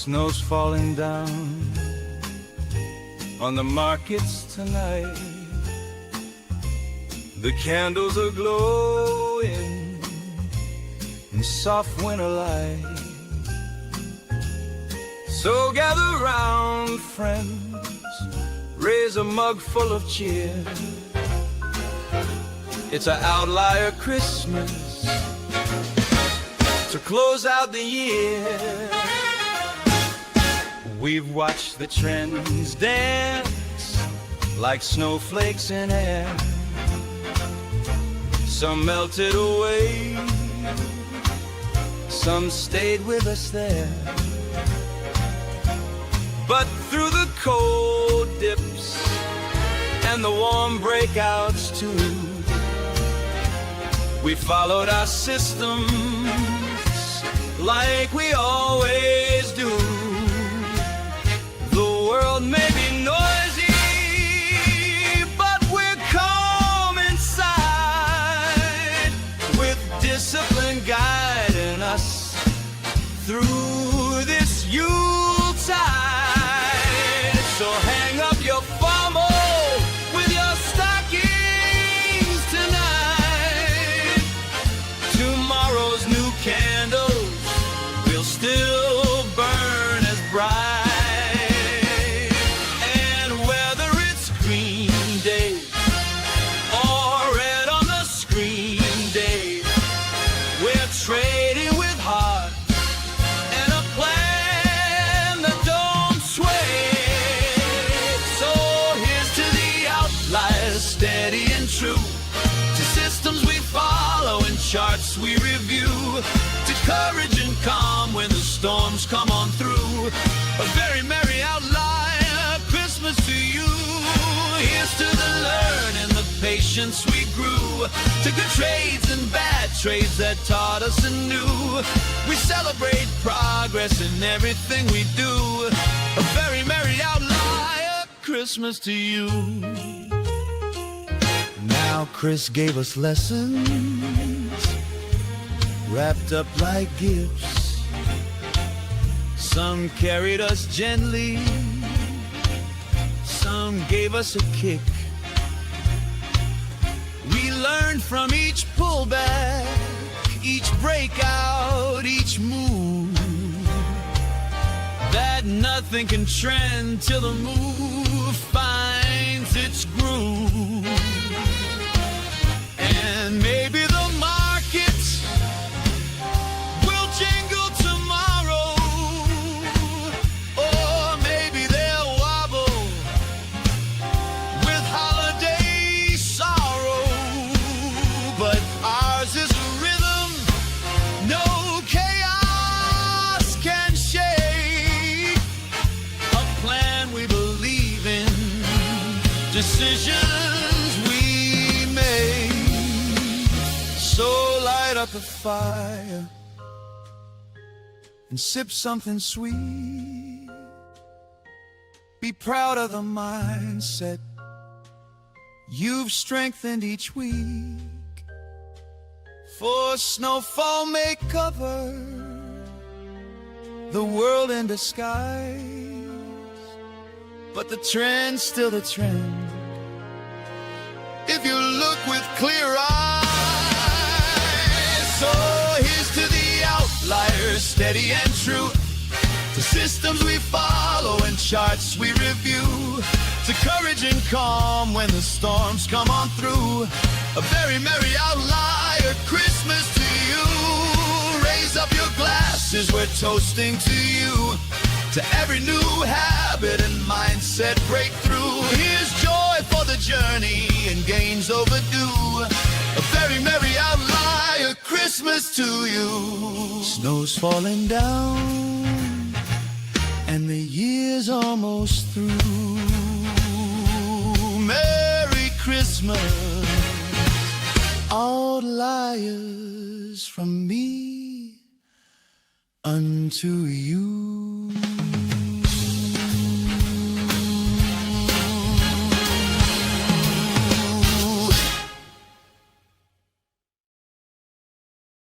Snow's falling down on the markets tonight. The candles are glowing in soft winter light. So gather round, friends, raise a mug full of cheer. It's an outlier Christmas to close out the year. We've watched the trends dance like snowflakes in air. Some melted away, some stayed with us there. But through the cold dips and the warm breakouts too, we followed our systems like we always do. The world may be noisy, but we're calm inside, with discipline guiding us through this Yuletide. So hang up your FOMO with your stockings tonight. Tomorrow's new candles will still burn as bright. Trading with heart and a plan that don't sway. So here's to the outliers, steady and true, to systems we follow and charts we review, to courage and calm when the storms come on through. A very merry outlier Christmas to you. Here's to the learning, the patience we grew, to good trades and bad trades that taught us anew. We celebrate progress in everything we do. A very merry outlier Christmas to you. Now Chris gave us lessons wrapped up like gifts. Some carried us gently, some gave us a kick. We learned from each pullback, each breakout, each move, that nothing can trend till the move finds its groove. And maybe the market will jingle tomorrow, or maybe they'll wobble with holiday sorrow. But ours is a rhythm no chaos can shake, a plan we believe in, decisions we make. So light up a fire and sip something sweet. Be proud of the mindset you've strengthened each week. For snowfall may cover the world in disguise, but the trend's still the trend if you look with clear eyes. So here's to the outliers, steady and true, to systems we follow and charts we review, to courage and calm when the storms come on through. A very merry outlier Christmas to you. Raise up your glasses, we're toasting to you, to every new habit and mindset breakthrough. Here's joy for the journey and gains overdue. A very merry outlier Christmas to you. Snow's falling down and the year's almost through. Merry Christmas, outliers, from me unto you.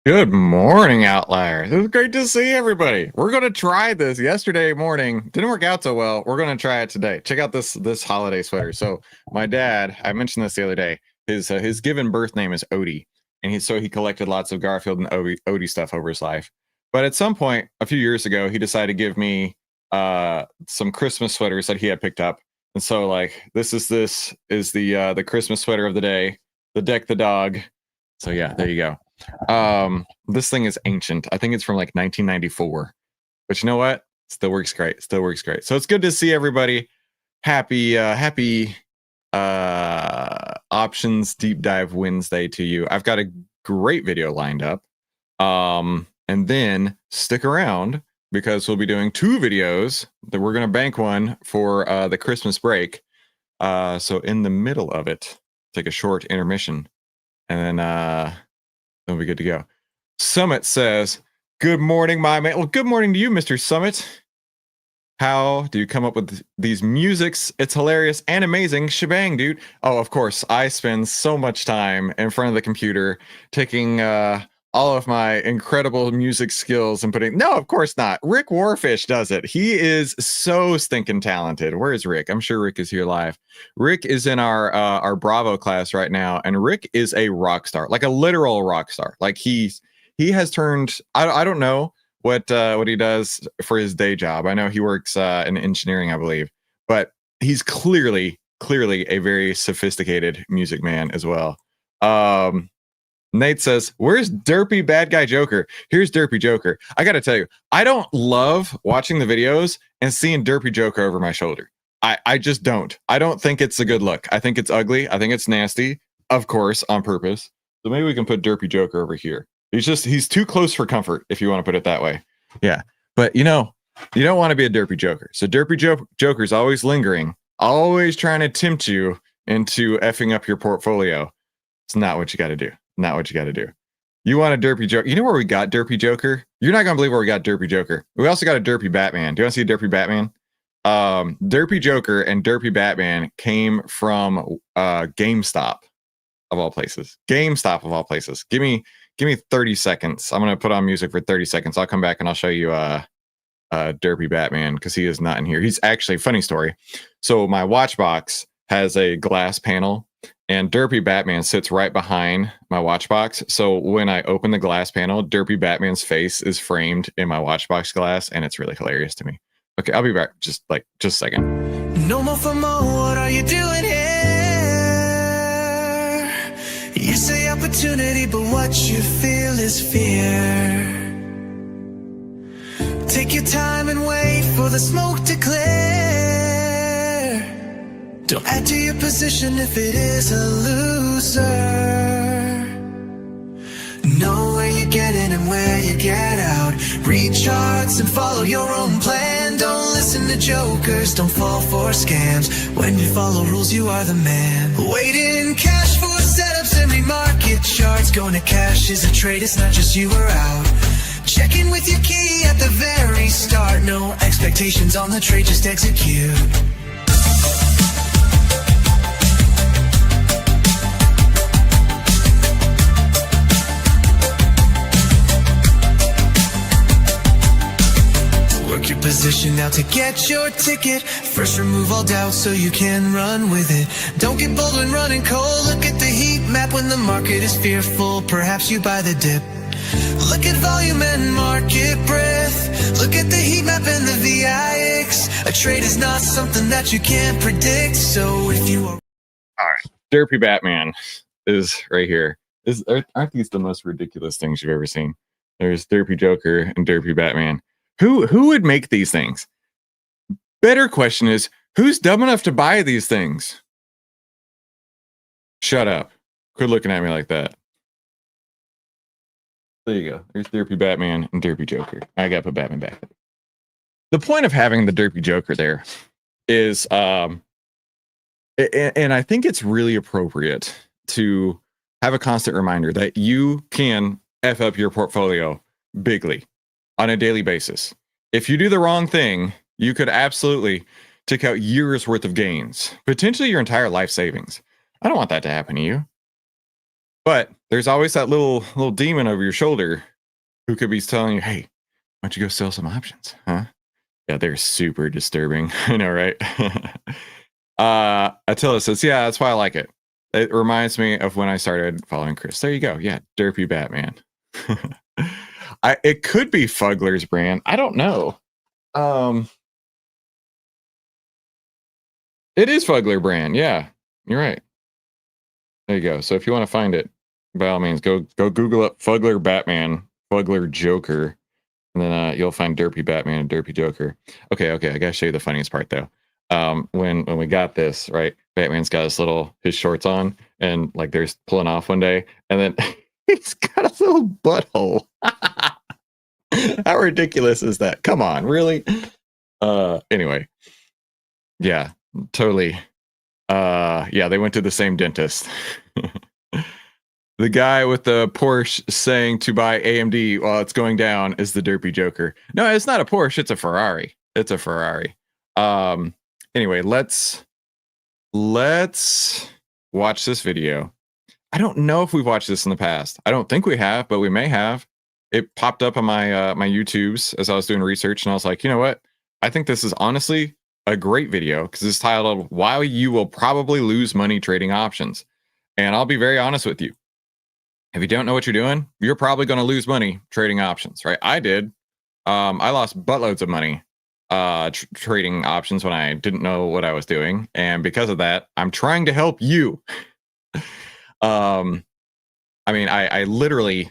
Good morning, Outlier. It was great to see everybody. We're going to try this yesterday morning. Didn't work out so well. We're going to try it today. Check out this holiday sweater. So my dad, I mentioned this the other day. His given birth name is Odie, and he collected lots of Garfield and Odie stuff over his life. But at some point a few years ago, he decided to give me some Christmas sweaters that he had picked up. And so like this is the Christmas sweater of the day, the deck the dog. So yeah, there you go. This thing is ancient. I think it's from like 1994, but you know what? Still works great. Still works great. So it's good to see everybody. Happy options deep dive Wednesday to you. I've got a great video lined up. And then stick around because we'll be doing two videos that we're going to bank one for the Christmas break. So in the middle of it, take a short intermission and then we'll be good to go. Summit says, good morning, my man. Well, good morning to you, Mr. Summit. How do you come up with these musics? It's hilarious and amazing. Shebang, dude. Oh, of course. I spend so much time in front of the computer taking all of my incredible music skills and putting... No, of course not. Rick Warfish does it. He is so stinking talented. Where is Rick? I'm sure Rick is here live. Rick is in our Bravo class right now, and Rick is a rock star, like a literal rock star. Like he has turned... I don't know what he does for his day job. I know he works in engineering, I believe, but he's clearly a very sophisticated music man as well. Nate says, where's Derpy Bad Guy Joker? Here's Derpy Joker. I got to tell you, I don't love watching the videos and seeing Derpy Joker over my shoulder. I just don't. I don't think it's a good look. I think it's ugly. I think it's nasty, of course, on purpose. So maybe we can put Derpy Joker over here. He's too close for comfort, if you want to put it that way. Yeah. But you don't want to be a Derpy Joker. So Derpy Joker's always lingering, always trying to tempt you into effing up your portfolio. It's not what you got to do. Not what you got to do. You want a Derpy Joker? You know where we got Derpy Joker? You're not going to believe where we got Derpy Joker. We also got a Derpy Batman. Do you want to see a Derpy Batman? Derpy Joker and Derpy Batman came from GameStop of all places. GameStop of all places. Give me 30 seconds. I'm going to put on music for 30 seconds. I'll come back and I'll show you Derpy Batman because he is not in here. He's actually, funny story. So my watch box has a glass panel and Derpy Batman sits right behind my watch box. So when I open the glass panel, Derpy Batman's face is framed in my watch box glass, and it's really hilarious to me. Okay, I'll be back just a second. No more for more, what are you doing here? You say opportunity, but what you feel is fear. Take your time and wait for the smoke to clear. Don't add to your position if it is a loser. Know where you get in and where you get out. Read charts and follow your own plan. Don't listen to jokers, don't fall for scams. When you follow rules, you are the man. Waiting cash for setups and read market charts. Going to cash is a trade, it's not just you or out. Check in with your key at the very start. No expectations on the trade, just execute. Your position now to get your ticket. First remove all doubt so you can run with it. Don't get bold when running cold. Look at the heat map when the market is fearful. Perhaps you buy the dip. Look at volume and market breadth. Look at the heat map and the VIX. A trade is not something that you can't predict. So if you are... Alright, Derpy Batman is right here. Aren't these the most ridiculous things you've ever seen? There's Derpy Joker and Derpy Batman. Who would make these things? Better question is, who's dumb enough to buy these things? Shut up. Quit looking at me like that. There you go. There's Derpy Batman and Derpy Joker. I gotta put Batman back. The point of having the Derpy Joker there is, and I think it's really appropriate to have a constant reminder that you can F up your portfolio bigly on a daily basis. If you do the wrong thing, you could absolutely take out years worth of gains, potentially your entire life savings. I don't want that to happen to you. But there's always that little demon over your shoulder who could be telling you, hey, why don't you go sell some options? Huh? Yeah, they're super disturbing. I know, right? Attila says, yeah, that's why I like it. It reminds me of when I started following Chris. There you go. Yeah, Derpy Batman. It could be Fugler's brand. I don't know. It is Fugler brand. Yeah, you're right. There you go. So if you want to find it, by all means, go Google up Fugler Batman, Fugler Joker, and then you'll find Derpy Batman and Derpy Joker. Okay. I gotta show you the funniest part though. When we got this, right, Batman's got his shorts on, and like they're pulling off one day, and then he's got a little butthole. How ridiculous is that? Come on, really? Anyway, yeah, totally. Yeah, they went to the same dentist. The guy with the Porsche saying to buy AMD while it's going down is the Derpy Joker. No, it's not a Porsche, it's a Ferrari. It's a Ferrari. Anyway, let's watch this video. I don't know if we've watched this in the past. I don't think we have, but we may have. It popped up on my my YouTubes as I was doing research, and I was like, you know what? I think this is honestly a great video because it's titled "Why You Will Probably Lose Money Trading Options." And I'll be very honest with you. If you don't know what you're doing, you're probably going to lose money trading options, right? I did. I lost buttloads of money trading options when I didn't know what I was doing. And because of that, I'm trying to help you. I mean, I literally,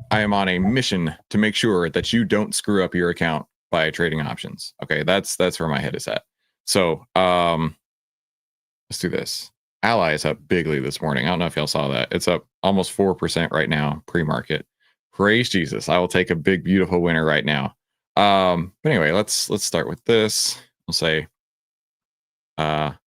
I am on a mission to make sure that you don't screw up your account by trading options. Okay, that's where my head is at. So let's do this. Ally is up bigly this morning. I don't know if y'all saw that. It's up almost 4% right now, pre-market. Praise Jesus. I will take a big, beautiful winner right now. But anyway, let's start with this. We'll say I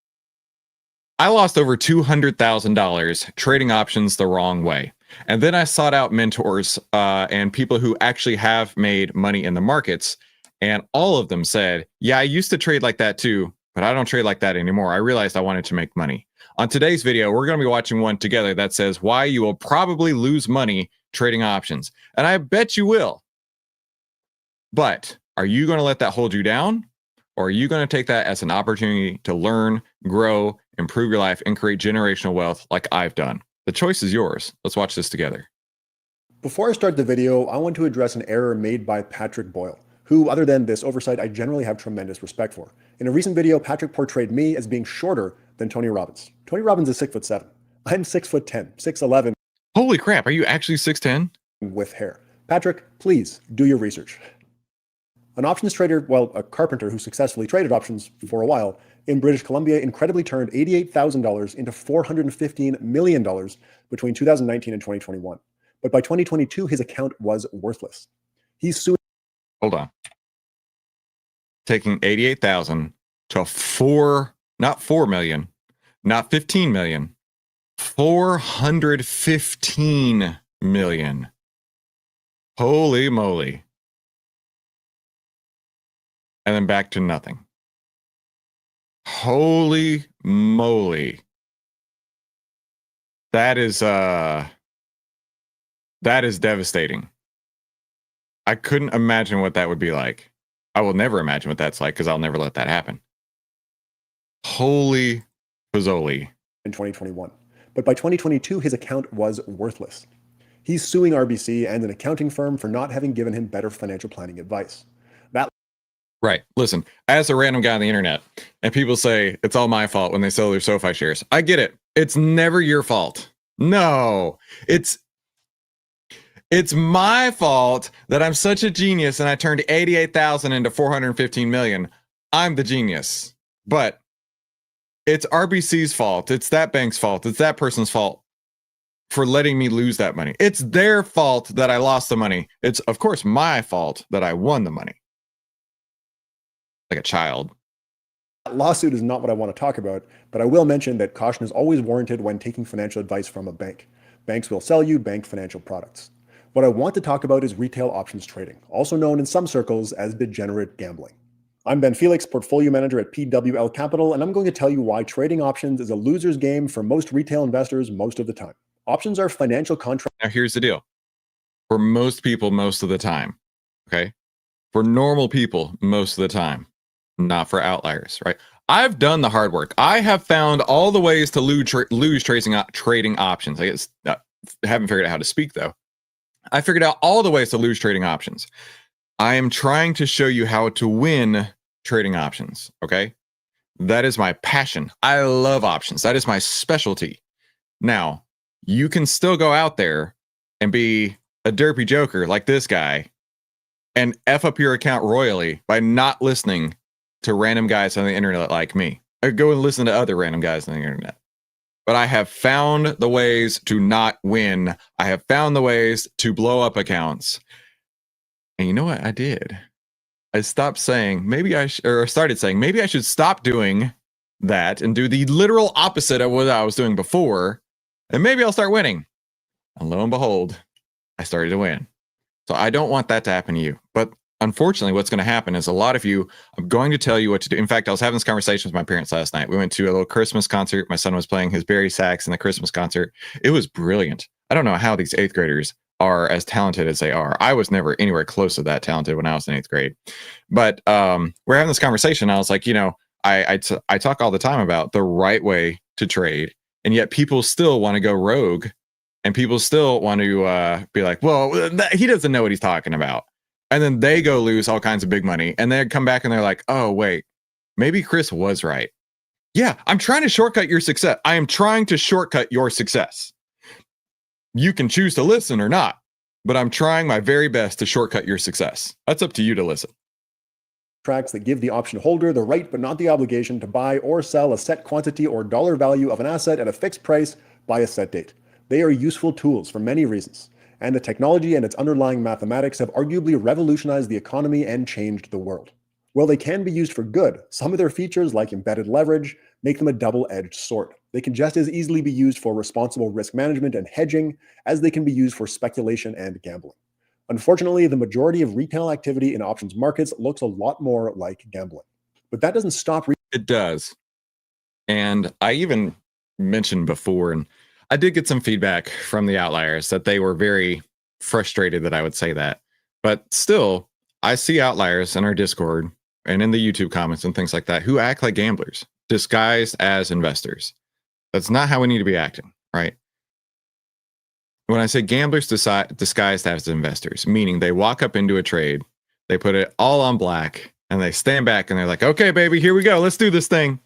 lost over $200,000 trading options the wrong way. And then I sought out mentors and people who actually have made money in the markets. And all of them said, yeah, I used to trade like that too, but I don't trade like that anymore. I realized I wanted to make money. On today's video, we're going to be watching one together that says why you will probably lose money trading options. And I bet you will. But are you going to let that hold you down? Or are you going to take that as an opportunity to learn, grow, improve your life, and create generational wealth like I've done? The choice is yours. Let's watch this together. Before I start the video, I want to address an error made by Patrick Boyle, who, other than this oversight, I generally have tremendous respect for. In a recent video, Patrick portrayed me as being shorter than Tony Robbins. Tony Robbins is 6'7". I'm 6'10", 6'11". Holy crap, are you actually 6'10"? With hair. Patrick, please do your research. An options trader, well, a carpenter who successfully traded options for a while in British Columbia, incredibly turned $88,000 into $415 million between 2019 and 2021. But by 2022, his account was worthless. He's suing. Hold on. Taking 88,000 to not 4 million, not 15 million, 415 million. Holy moly. And then back to nothing. Holy moly. That is devastating. I couldn't imagine what that would be like. I will never imagine what that's like because I'll never let that happen. Holy Pozzoli. In 2021. But by 2022, his account was worthless. He's suing RBC and an accounting firm for not having given him better financial planning advice. Right. Listen, as a random guy on the internet, and people say it's all my fault when they sell their SoFi shares. I get it. It's never your fault. No, it's my fault that I'm such a genius and I turned 88,000 into 415 million. I'm the genius. But it's RBC's fault. It's that bank's fault. It's that person's fault for letting me lose that money. It's their fault that I lost the money. It's, of course, my fault that I won the money. Like a child. That lawsuit is not what I want to talk about, but I will mention that caution is always warranted when taking financial advice from a bank. Banks will sell you bank financial products. What I want to talk about is retail options trading, also known in some circles as degenerate gambling. I'm Ben Felix, portfolio manager at PWL Capital, and I'm going to tell you why trading options is a loser's game for most retail investors most of the time. Options are financial contracts. Now, here's the deal. For most people, most of the time, okay? For normal people, most of the time, not for outliers, right? I've done the hard work. I have found all the ways to lose trading options. I guess haven't figured out how to speak, though. I figured out all the ways to lose trading options. I am trying to show you how to win trading options, okay? That is my passion. I love options. That is my specialty. Now, you can still go out there and be a derpy joker like this guy and F up your account royally by not listening to random guys on the internet like me. Or go and listen to other random guys on the internet. But I have found the ways to not win. I have found the ways to blow up accounts. And you know what I did? I stopped saying, started saying, maybe I should stop doing that and do the literal opposite of what I was doing before. And maybe I'll start winning. And lo and behold, I started to win. So I don't want that to happen to you. But unfortunately, what's going to happen is a lot of you, I'm going to tell you what to do. In fact, I was having this conversation with my parents last night. We went to a little Christmas concert. My son was playing his Barry sax in the Christmas concert. It was brilliant. I don't know how these 8th graders are as talented as they are. I was never anywhere close to that talented when I was in 8th grade. But we're having this conversation. I was like, you know, I talk all the time about the right way to trade. And yet people still want to go rogue. And people still want to be like, well, he doesn't know what he's talking about. And then they go lose all kinds of big money. And they come back and they're like, oh, wait, maybe Chris was right. Yeah, I'm trying to shortcut your success. I am trying to shortcut your success. You can choose to listen or not, but I'm trying my very best to shortcut your success. That's up to you to listen. Contracts that give the option holder the right but not the obligation to buy or sell a set quantity or dollar value of an asset at a fixed price by a set date. They are useful tools for many reasons, and the technology and its underlying mathematics have arguably revolutionized the economy and changed the world. While they can be used for good, some of their features, like embedded leverage, make them a double-edged sword. They can just as easily be used for responsible risk management and hedging as they can be used for speculation and gambling. Unfortunately, the majority of retail activity in options markets looks a lot more like gambling. But that doesn't stop. It does. And I even mentioned before, and I did get some feedback from the outliers that they were very frustrated that I would say that. But still, I see outliers in our Discord and in the YouTube comments and things like that who act like gamblers, disguised as investors. That's not how we need to be acting, right? When I say gamblers disguised as investors, meaning they walk up into a trade, they put it all on black, and they stand back and they're like, okay, baby, here we go. Let's do this thing.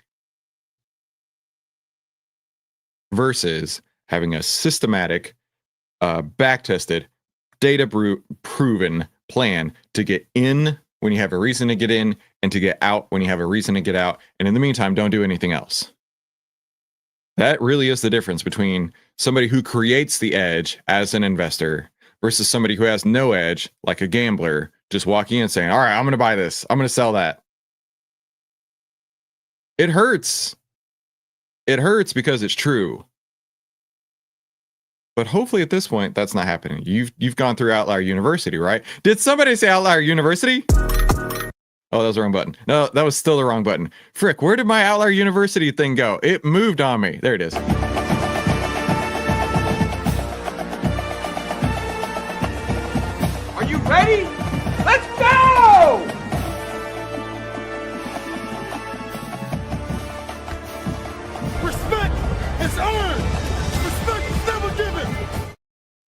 Versus having a systematic, back-tested, data-proven plan to get in when you have a reason to get in and to get out when you have a reason to get out. And in the meantime, don't do anything else. That really is the difference between somebody who creates the edge as an investor versus somebody who has no edge, like a gambler, just walking in and saying, all right, I'm going to buy this. I'm going to sell that. It hurts. It hurts because it's true. But hopefully at this point, that's not happening. You've gone through OVTLYR University, right? Did somebody say OVTLYR University? Oh, that was the wrong button. No, that was still the wrong button. Frick, where did my OVTLYR University thing go? It moved on me. There it is. Are you ready? Let's go! Respect is earned. Respect is never given.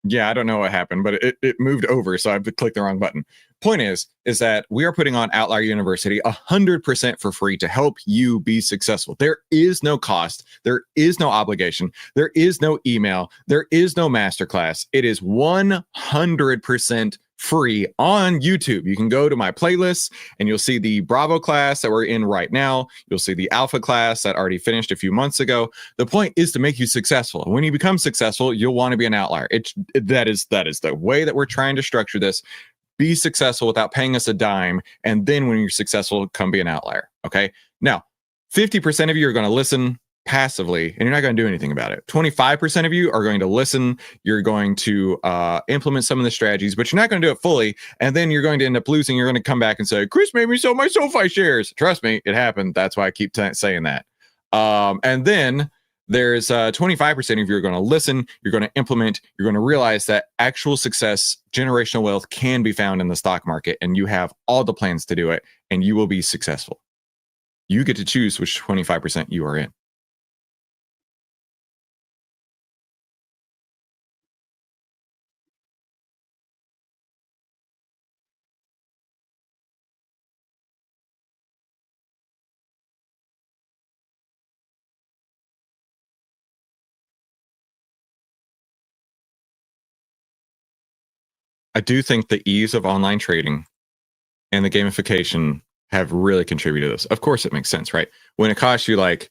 Yeah, I don't know what happened, but it moved over, so I clicked the wrong button. Point is that we are putting on OVTLYR University 100% for free to help you be successful. There is no cost. There is no obligation. There is no email. There is no masterclass. It is 100% free on YouTube. You can go to my playlists and you'll see the Bravo class that we're in right now. You'll see the Alpha class that already finished a few months ago. The point is to make you successful. When you become successful, you'll want to be an outlier. That is the way that we're trying to structure this. Be successful without paying us a dime. And then when you're successful, come be an outlier. Okay. Now, 50% of you are going to listen passively and you're not going to do anything about it. 25% of you are going to listen. You're going to implement some of the strategies, but you're not going to do it fully. And then you're going to end up losing. You're going to come back and say, Chris made me sell my SoFi shares. Trust me, it happened. That's why I keep saying that. And then There's 25% of you are going to listen, you're going to implement, you're going to realize that actual success, generational wealth can be found in the stock market, and you have all the plans to do it, and you will be successful. You get to choose which 25% you are in. I do think the ease of online trading and the gamification have really contributed to this. Of course, it makes sense, right? When it costs you like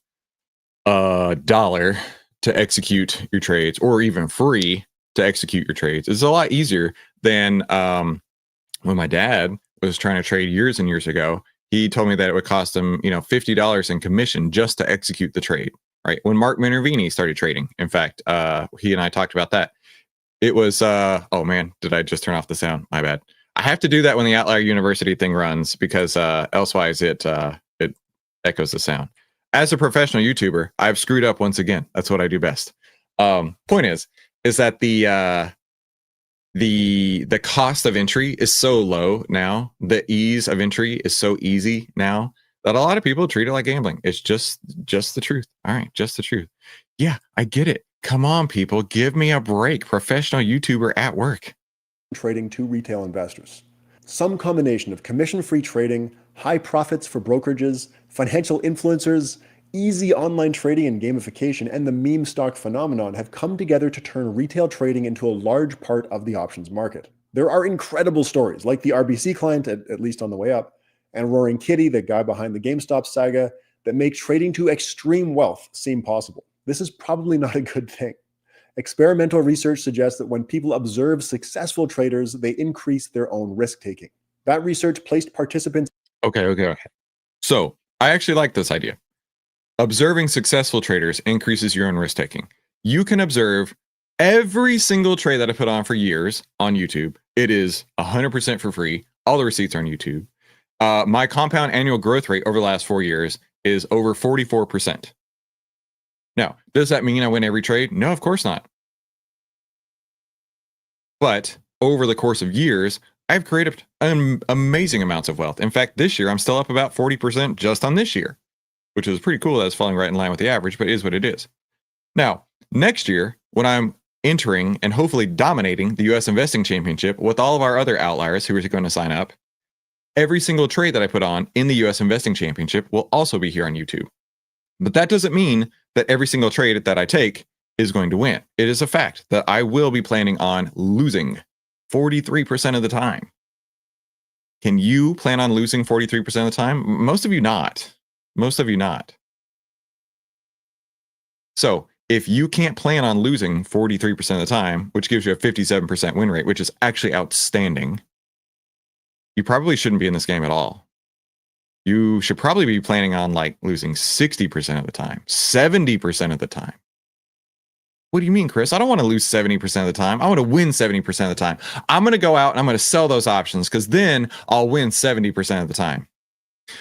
$1 to execute your trades, or even free to execute your trades, it's a lot easier than when my dad was trying to trade years and years ago. He told me that it would cost him, $50 in commission just to execute the trade, right? When Mark Minervini started trading, in fact, he and I talked about that. It was, oh man, did I just turn off the sound? My bad. I have to do that when the OVTLYR University thing runs, because elsewise it echoes the sound. As a professional YouTuber, I've screwed up once again. That's what I do best. Point is that the cost of entry is so low now, the ease of entry is so easy now, that a lot of people treat it like gambling. It's just the truth. All right, just the truth. Yeah, I get it. Come on, people, give me a break. Professional YouTuber at work. Trading to retail investors. Some combination of commission-free trading, high profits for brokerages, financial influencers, easy online trading and gamification, and the meme stock phenomenon have come together to turn retail trading into a large part of the options market. There are incredible stories, like the RBC client, at least on the way up, and Roaring Kitty, the guy behind the GameStop saga, that make trading to extreme wealth seem possible. This is probably not a good thing. Experimental research suggests that when people observe successful traders, they increase their own risk-taking. That research placed participants... Okay. So I actually like this idea. Observing successful traders increases your own risk-taking. You can observe every single trade that I put on for years on YouTube. It is 100% for free. All the receipts are on YouTube. My compound annual growth rate over the last 4 years is over 44%. Now, does that mean I win every trade? No, of course not. But over the course of years, I've created amazing amounts of wealth. In fact, this year, I'm still up about 40% just on this year, which is pretty cool. That's falling right in line with the average, but it is what it is. Now, next year, when I'm entering and hopefully dominating the US Investing Championship with all of our other outliers who are going to sign up, every single trade that I put on in the US Investing Championship will also be here on YouTube. But that doesn't mean that every single trade that I take is going to win. It is a fact that I will be planning on losing 43% of the time. Can you plan on losing 43% of the time? Most of you not. Most of you not. So if you can't plan on losing 43% of the time, which gives you a 57% win rate, which is actually outstanding, you probably shouldn't be in this game at all. You should probably be planning on like losing 60% of the time, 70% of the time. What do you mean, Chris? I don't want to lose 70% of the time. I want to win 70% of the time. I'm going to go out and I'm going to sell those options, because then I'll win 70% of the time.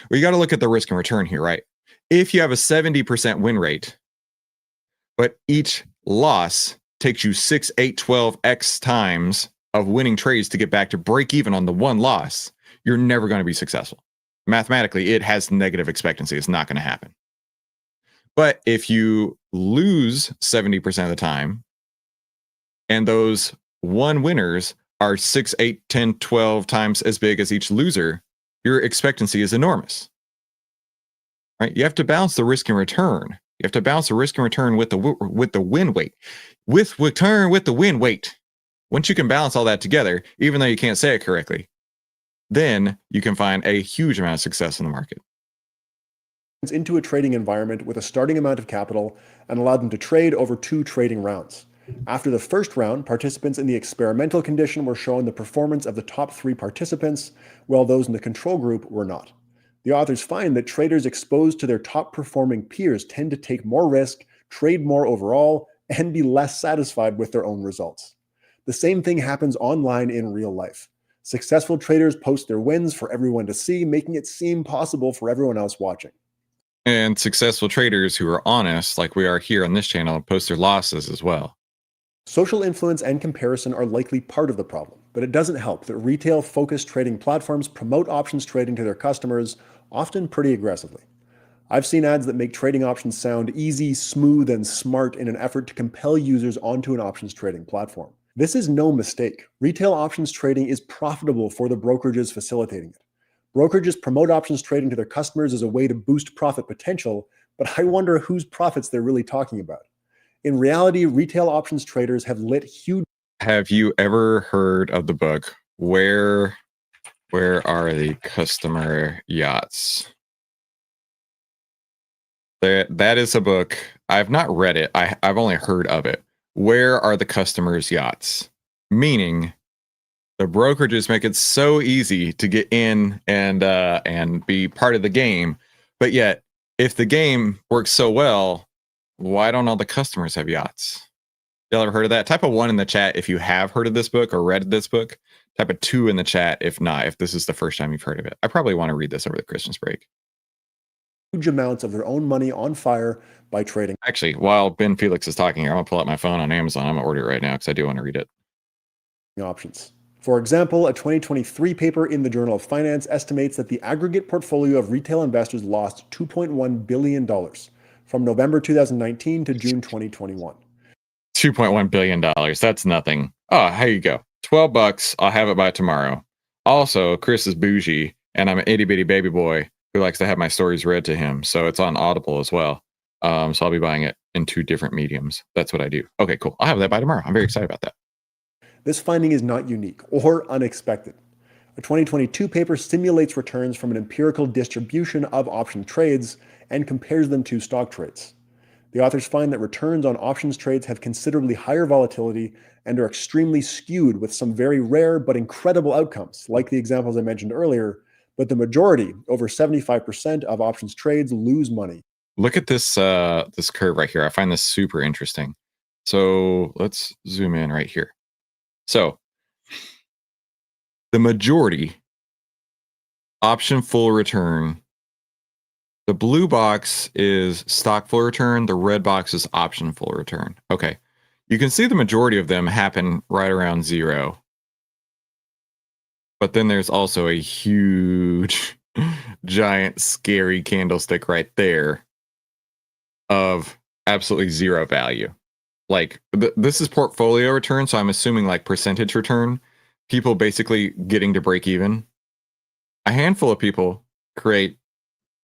Well, you got to look at the risk and return here, right? If you have a 70% win rate, but each loss takes you 6, 8, 12x times of winning trades to get back to break even on the one loss, you're never going to be successful. Mathematically, it has negative expectancy. It's not going to happen. But if you lose 70% of the time, and those one winners are 6, 8, 10, 12 times as big as each loser, your expectancy is enormous. Right? You have to balance the risk and return. You have to balance the risk and return with the win weight. With the win weight. Once you can balance all that together, even though you can't say it correctly, then you can find a huge amount of success in the market. Into a trading environment with a starting amount of capital and allowed them to trade over 2 trading rounds. After the first round, participants in the experimental condition were shown the performance of the top 3 participants, while those in the control group were not. The authors find that traders exposed to their top performing peers tend to take more risk, trade more overall, and be less satisfied with their own results. The same thing happens online in real life. Successful traders post their wins for everyone to see, making it seem possible for everyone else watching. And successful traders who are honest, like we are here on this channel, post their losses as well. Social influence and comparison are likely part of the problem, but it doesn't help that retail-focused trading platforms promote options trading to their customers, often pretty aggressively. I've seen ads that make trading options sound easy, smooth, and smart in an effort to compel users onto an options trading platform. This is no mistake. Retail options trading is profitable for the brokerages facilitating it. Brokerages promote options trading to their customers as a way to boost profit potential, but I wonder whose profits they're really talking about. In reality, retail options traders have lit huge... Have you ever heard of the book, Where Are the Customer Yachts? That is a book. I've not read it. I've only heard of it. Where are the customers' yachts? Meaning, the brokerages make it so easy to get in and be part of the game, but yet, if the game works so well, why don't all the customers have yachts? Y'all ever heard of that? Type a 1 in the chat if you have heard of this book or read this book. Type a 2 in the chat if not, if this is the first time you've heard of it. I probably want to read this over the Christmas break. Huge amounts of their own money on fire by trading. Actually, while Ben Felix is talking here, I'm gonna pull out my phone on Amazon. I'm gonna order it right now because I do want to read it. Options. For example, a 2023 paper in the Journal of Finance estimates that the aggregate portfolio of retail investors lost $2.1 billion from November 2019 to June 2021. $2.1 billion. That's nothing. Oh, here you go. $12. I'll have it by tomorrow. Also, Chris is bougie, and I'm an itty bitty baby boy who likes to have my stories read to him. So it's on Audible as well. So I'll be buying it in 2 different mediums. That's what I do. Okay, cool. I'll have that by tomorrow. I'm very excited about that. This finding is not unique or unexpected. A 2022 paper simulates returns from an empirical distribution of option trades and compares them to stock trades. The authors find that returns on options trades have considerably higher volatility and are extremely skewed with some very rare but incredible outcomes, like the examples I mentioned earlier, but the majority, over 75% of options trades, lose money. Look at this this curve right here. I find this super interesting. So let's zoom in right here. So the majority option full return. The blue box is stock full return. The red box is option full return. Okay. You can see the majority of them happen right around 0. But then there's also a huge, giant, scary candlestick right there of absolutely 0 value. Like, this is portfolio return, so I'm assuming like percentage return. People basically getting to break even. A handful of people create,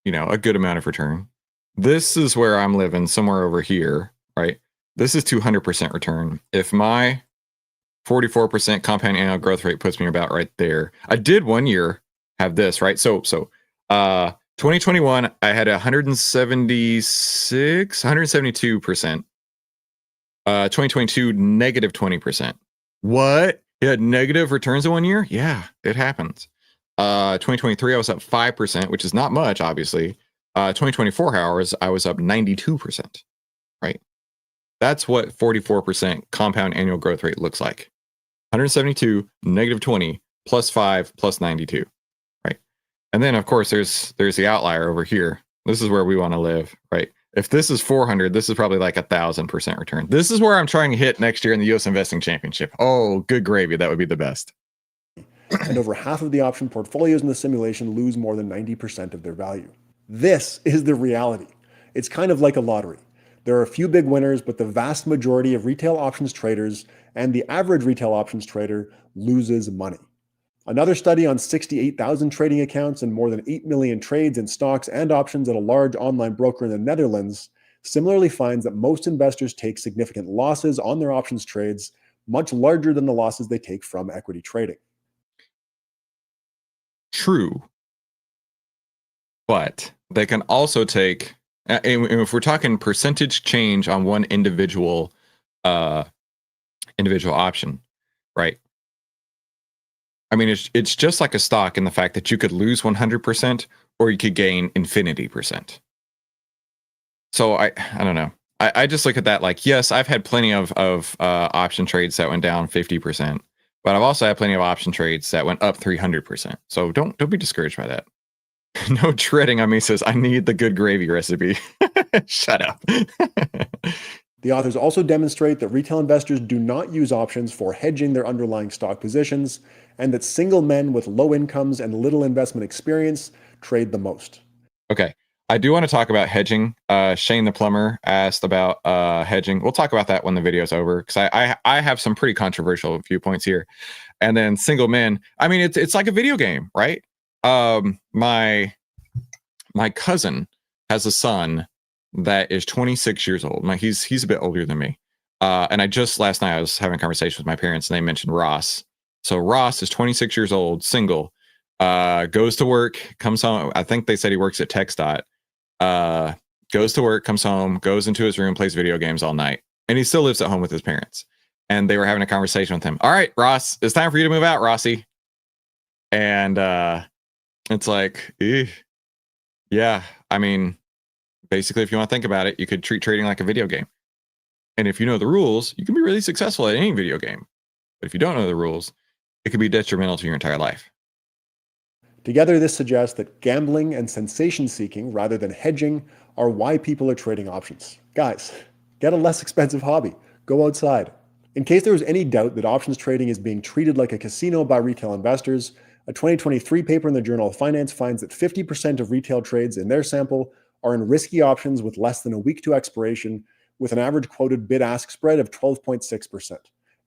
a good amount of return. This is where I'm living, somewhere over here, right? This is 200% return. If my 44% compound annual growth rate puts me about right there. I did one year have this, right? So 2021, I had 172%. 2022, negative 20%. What? You had negative returns in 1 year? Yeah, it happens. 2023, I was up 5%, which is not much, obviously. 2024, however, I was up 92%, right? That's what 44% compound annual growth rate looks like. 172, negative 20, plus 5, plus 92, right? And then, of course, there's the outlier over here. This is where we want to live, right? If this is 400, this is probably like 1,000% return. This is where I'm trying to hit next year in the U.S. Investing Championship. Oh, good gravy. That would be the best. And over half of the option portfolios in the simulation lose more than 90% of their value. This is the reality. It's kind of like a lottery. There are a few big winners, but the vast majority of retail options traders and the average retail options trader loses money. Another study on 68,000 trading accounts and more than 8 million trades in stocks and options at a large online broker in the Netherlands similarly finds that most investors take significant losses on their options trades, much larger than the losses they take from equity trading. True. But they can also take, and if we're talking percentage change on one individual option, right? I mean, it's just like a stock in the fact that you could lose 100% or you could gain infinity percent. So I don't know. I just look at that like, yes, I've had plenty of option trades that went down 50%, but I've also had plenty of option trades that went up 300%. So don't be discouraged by that. No treading on me says, I need the good gravy recipe. Shut up. The authors also demonstrate that retail investors do not use options for hedging their underlying stock positions, and that single men with low incomes and little investment experience trade the most. Okay. I do want to talk about hedging. Shane the plumber asked about hedging. We'll talk about that when the video's over, because I have some pretty controversial viewpoints here. And then single men. I mean, it's like a video game, right? My cousin has a son that is 26 years old. He's a bit older than me. And last night I was having a conversation with my parents, and they mentioned Ross. So Ross is 26 years old, single, goes to work, comes home. I think they said he works at TxDOT. Goes to work, comes home, goes into his room, plays video games all night, and he still lives at home with his parents. And they were having a conversation with him. All right, Ross, it's time for you to move out, Rossi. And it's like, yeah, I mean, basically, if you want to think about it, you could treat trading like a video game. And if you know the rules, you can be really successful at any video game. But if you don't know the rules, it could be detrimental to your entire life. Together, this suggests that gambling and sensation seeking, rather than hedging, are why people are trading options. Guys, get a less expensive hobby. Go outside. In case there was any doubt that options trading is being treated like a casino by retail investors, a 2023 paper in the Journal of Finance finds that 50% of retail trades in their sample are in risky options with less than a week to expiration, with an average quoted bid-ask spread of 12.6%,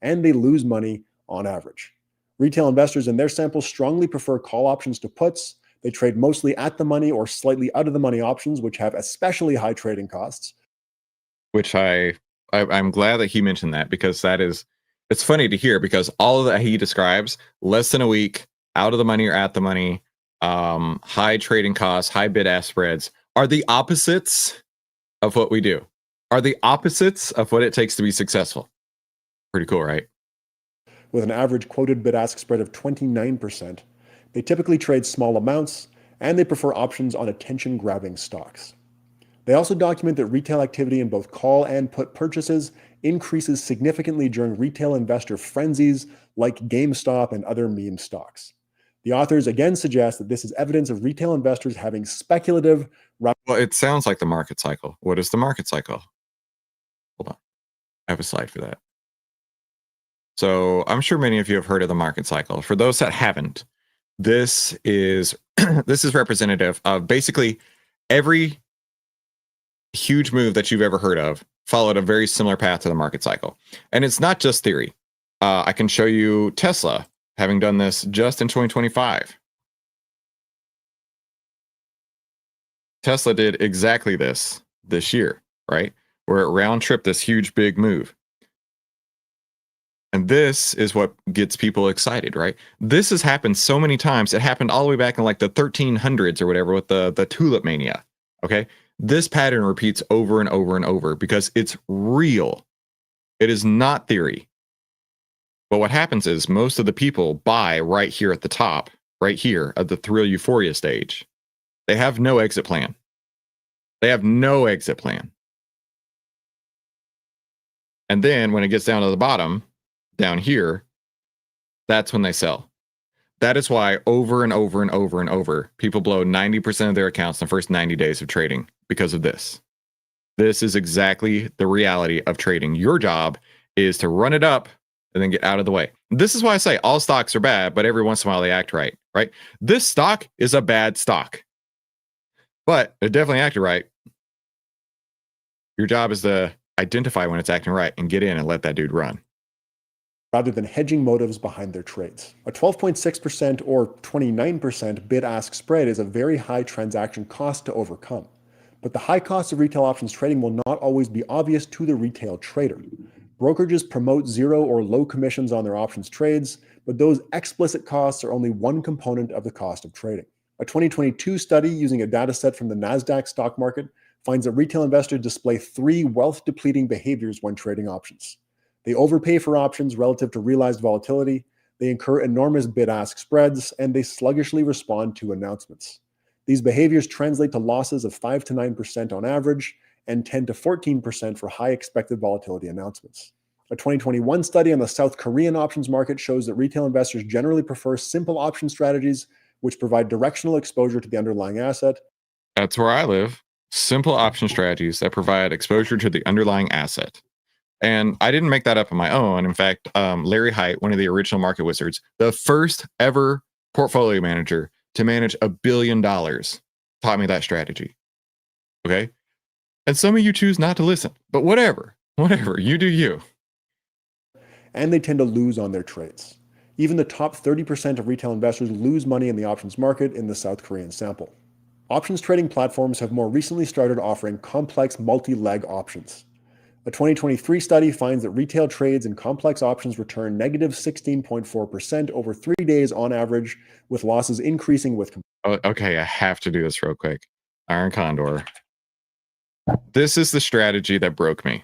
and they lose money on average. Retail investors in their sample strongly prefer call options to puts. They trade mostly at the money or slightly out of the money options, which have especially high trading costs. Which I'm glad that he mentioned that, because it's funny to hear, because all of that he describes, less than a week, out of the money or at the money, high trading costs, high bid-ask spreads, are the opposites of what we do, are the opposites of what it takes to be successful. Pretty cool, right? With an average quoted bid-ask spread of 29%, they typically trade small amounts, and they prefer options on attention-grabbing stocks. They also document that retail activity in both call and put purchases increases significantly during retail investor frenzies like GameStop and other meme stocks. The authors again suggest that this is evidence of retail investors having speculative... Well, it sounds like the market cycle. What is the market cycle? Hold on. I have a slide for that. So I'm sure many of you have heard of the market cycle. For those that haven't, this is representative of basically every huge move that you've ever heard of followed a very similar path to the market cycle. And it's not just theory. I can show you Tesla having done this just in 2025. Tesla did exactly this year, right? Where it round tripped this huge big move. And this is what gets people excited, right? This has happened so many times. It happened all the way back in like the 1300s or whatever with the tulip mania. Okay. This pattern repeats over and over and over because it's real. It is not theory. But what happens is most of the people buy right here at the top, right here at the thrill euphoria stage. They have no exit plan. They have no exit plan. And then when it gets down to the bottom, down here, that's when they sell. That is why over and over and over and over, people blow 90% of their accounts in the first 90 days of trading because of this. This is exactly the reality of trading. Your job is to run it up and then get out of the way. This is why I say all stocks are bad, but every once in a while they act right, right? This stock is a bad stock, but it definitely acted right. Your job is to identify when it's acting right and get in and let that dude run, rather than hedging motives behind their trades. A 12.6% or 29% bid-ask spread is a very high transaction cost to overcome. But the high cost of retail options trading will not always be obvious to the retail trader. Brokerages promote zero or low commissions on their options trades, but those explicit costs are only one component of the cost of trading. A 2022 study using a data set from the NASDAQ stock market finds that retail investors display 3 wealth-depleting behaviors when trading options. They overpay for options relative to realized volatility, they incur enormous bid-ask spreads, and they sluggishly respond to announcements. These behaviors translate to losses of 5 to 9% on average and 10 to 14% for high expected volatility announcements. A 2021 study on the South Korean options market shows that retail investors generally prefer simple option strategies which provide directional exposure to the underlying asset. That's where I live. Simple option strategies that provide exposure to the underlying asset. And I didn't make that up on my own. In fact, Larry Height, one of the original market wizards, the first ever portfolio manager to manage $1 billion, taught me that strategy. Okay. And some of you choose not to listen, but whatever, you do you. And they tend to lose on their trades. Even the top 30% of retail investors lose money in the options market in the South Korean sample. Options trading platforms have more recently started offering complex multi-leg options. A 2023 study finds that retail trades in complex options return negative 16.4% over 3 days on average, with losses increasing with... Okay, I have to do this real quick. Iron Condor. This is the strategy that broke me.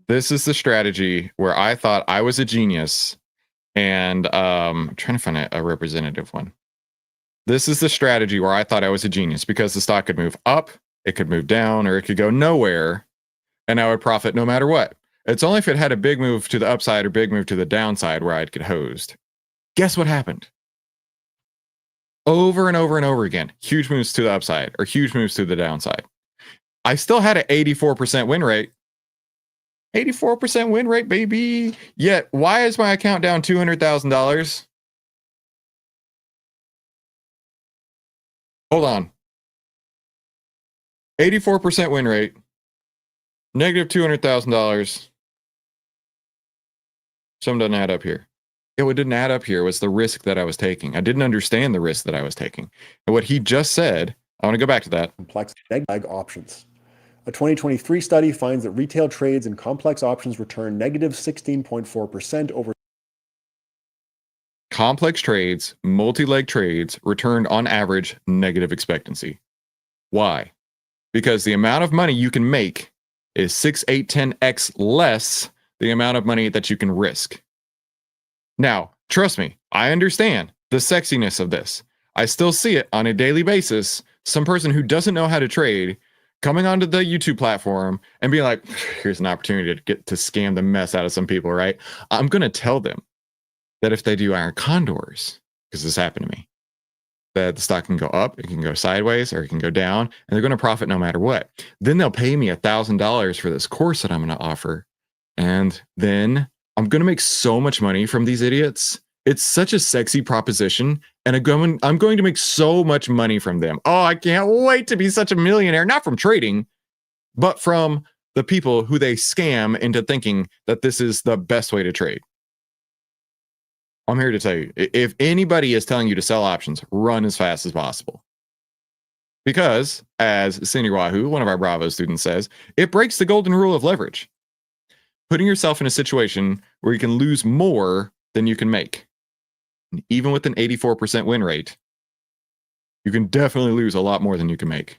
This is the strategy where I thought I was a genius, and I'm trying to find a representative one. This is the strategy where I thought I was a genius because the stock could move up, it could move down, or it could go nowhere, and I would profit no matter what. It's only if it had a big move to the upside or big move to the downside where I'd get hosed. Guess what happened? Over and over and over again, huge moves to the upside or huge moves to the downside. I still had an 84% win rate. 84% win rate, baby. Yet, why is my account down $200,000? Hold on. 84% win rate. Negative $200,000. Something doesn't add up here. What didn't add up here was the risk that I was taking. I didn't understand the risk that I was taking. And what he just said, I want to go back to that. Complex leg options. A 2023 study finds that retail trades in complex options return negative 16.4% over... Complex trades, multi-leg trades, returned on average negative expectancy. Why? Because the amount of money you can make is 6, 8, 10x less the amount of money that you can risk. Now, trust me, I understand the sexiness of this. I still see it on a daily basis. Some person who doesn't know how to trade coming onto the YouTube platform and being like, here's an opportunity to get to scam the mess out of some people, right? I'm going to tell them that if they do iron condors, because this happened to me, that the stock can go up, it can go sideways, or it can go down, and they're going to profit no matter what. Then they'll pay me $1,000 for this course that I'm going to offer. And then I'm going to make so much money from these idiots. It's such a sexy proposition. And I'm going to make so much money from them. Oh, I can't wait to be such a millionaire, not from trading, but from the people who they scam into thinking that this is the best way to trade. I'm here to tell you, if anybody is telling you to sell options, run as fast as possible. Because, as Cindy Wahoo, one of our Bravo students, says, it breaks the golden rule of leverage. Putting yourself in a situation where you can lose more than you can make. And even with an 84% win rate, you can definitely lose a lot more than you can make.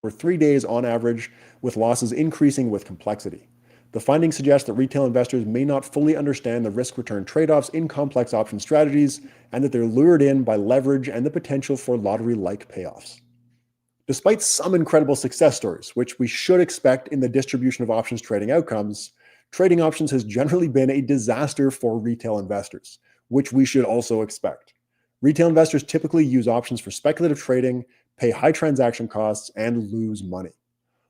For 3 days on average, with losses increasing with complexity. The findings suggest that retail investors may not fully understand the risk-return trade-offs in complex option strategies, and that they're lured in by leverage and the potential for lottery-like payoffs. Despite some incredible success stories, which we should expect in the distribution of options trading outcomes, trading options has generally been a disaster for retail investors, which we should also expect. Retail investors typically use options for speculative trading, pay high transaction costs, and lose money.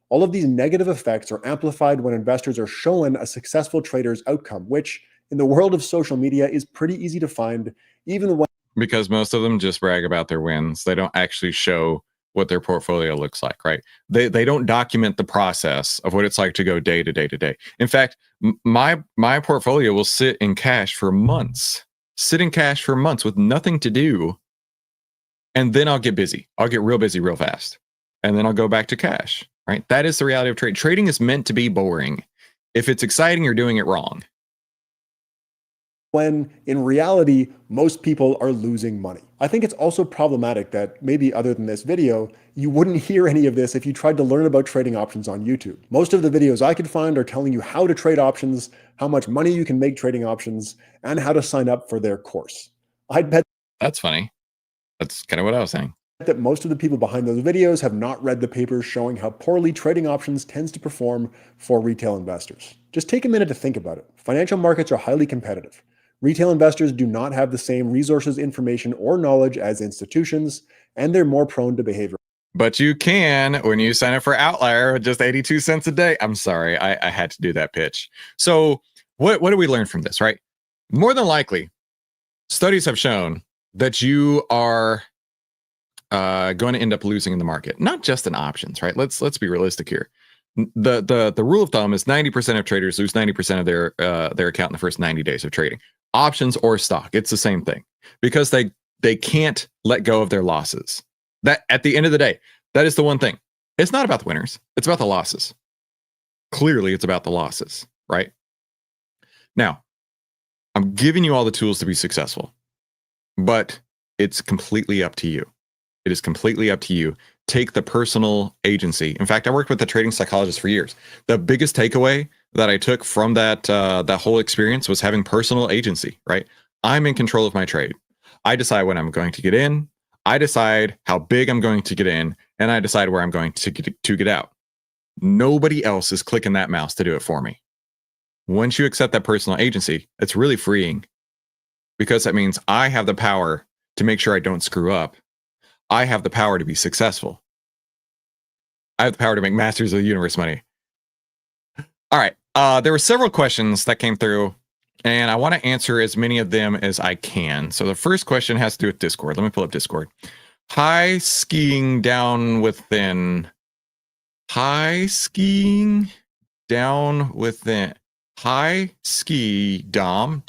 All of these negative effects are amplified when investors are shown a successful trader's outcome, which in the world of social media is pretty easy to find, even when... Because most of them just brag about their wins. They don't actually show what their portfolio looks like, right? They don't document the process of what it's like to go day to day to day. In fact, my portfolio will sit in cash for months. Sit in cash for months with nothing to do. And then I'll get busy. I'll get real busy real fast. And then I'll go back to cash, right? That is the reality of trade. Trading is meant to be boring. If it's exciting, you're doing it wrong. When in reality, most people are losing money. I think it's also problematic that maybe other than this video, you wouldn't hear any of this if you tried to learn about trading options on YouTube. Most of the videos I could find are telling you how to trade options, how much money you can make trading options, and how to sign up for their course. I'd bet... That's funny. That's kind of what I was saying. That most of the people behind those videos have not read the papers showing how poorly trading options tends to perform for retail investors. Just take a minute to think about it. Financial markets are highly competitive. Retail investors do not have the same resources, information, or knowledge as institutions, and they're more prone to behavior. But you can when you sign up for OVTLYR with just 82 cents a day. I'm sorry, I had to do that pitch. So what do we learn from this, right? More than likely, studies have shown that you are going to end up losing in the market, not just in options, right? Let's be realistic here. The rule of thumb is 90% of traders lose 90% of their account in the first 90 days of trading. Options or stock, it's the same thing, because they can't let go of their losses. That at the end of the day, that is the one thing. It's not about the winners, it's about the losses. Clearly, it's about the losses, right? Now, I'm giving you all the tools to be successful, but it's completely up to you. It is completely up to you. Take the personal agency. In fact, I worked with a trading psychologist for years. The biggest takeaway that I took from that whole experience was having personal agency, right? I'm in control of my trade. I decide when I'm going to get in. I decide how big I'm going to get in, and I decide where I'm going to get out. Nobody else is clicking that mouse to do it for me. Once you accept that personal agency, it's really freeing, because that means I have the power to make sure I don't screw up. I have the power to be successful. I have the power to make Masters of the Universe money. All right. There were several questions that came through, and I want to answer as many of them as I can. So the first question has to do with Discord. Let me pull up Discord. High skiing down within. High skiing down within. High ski Dom.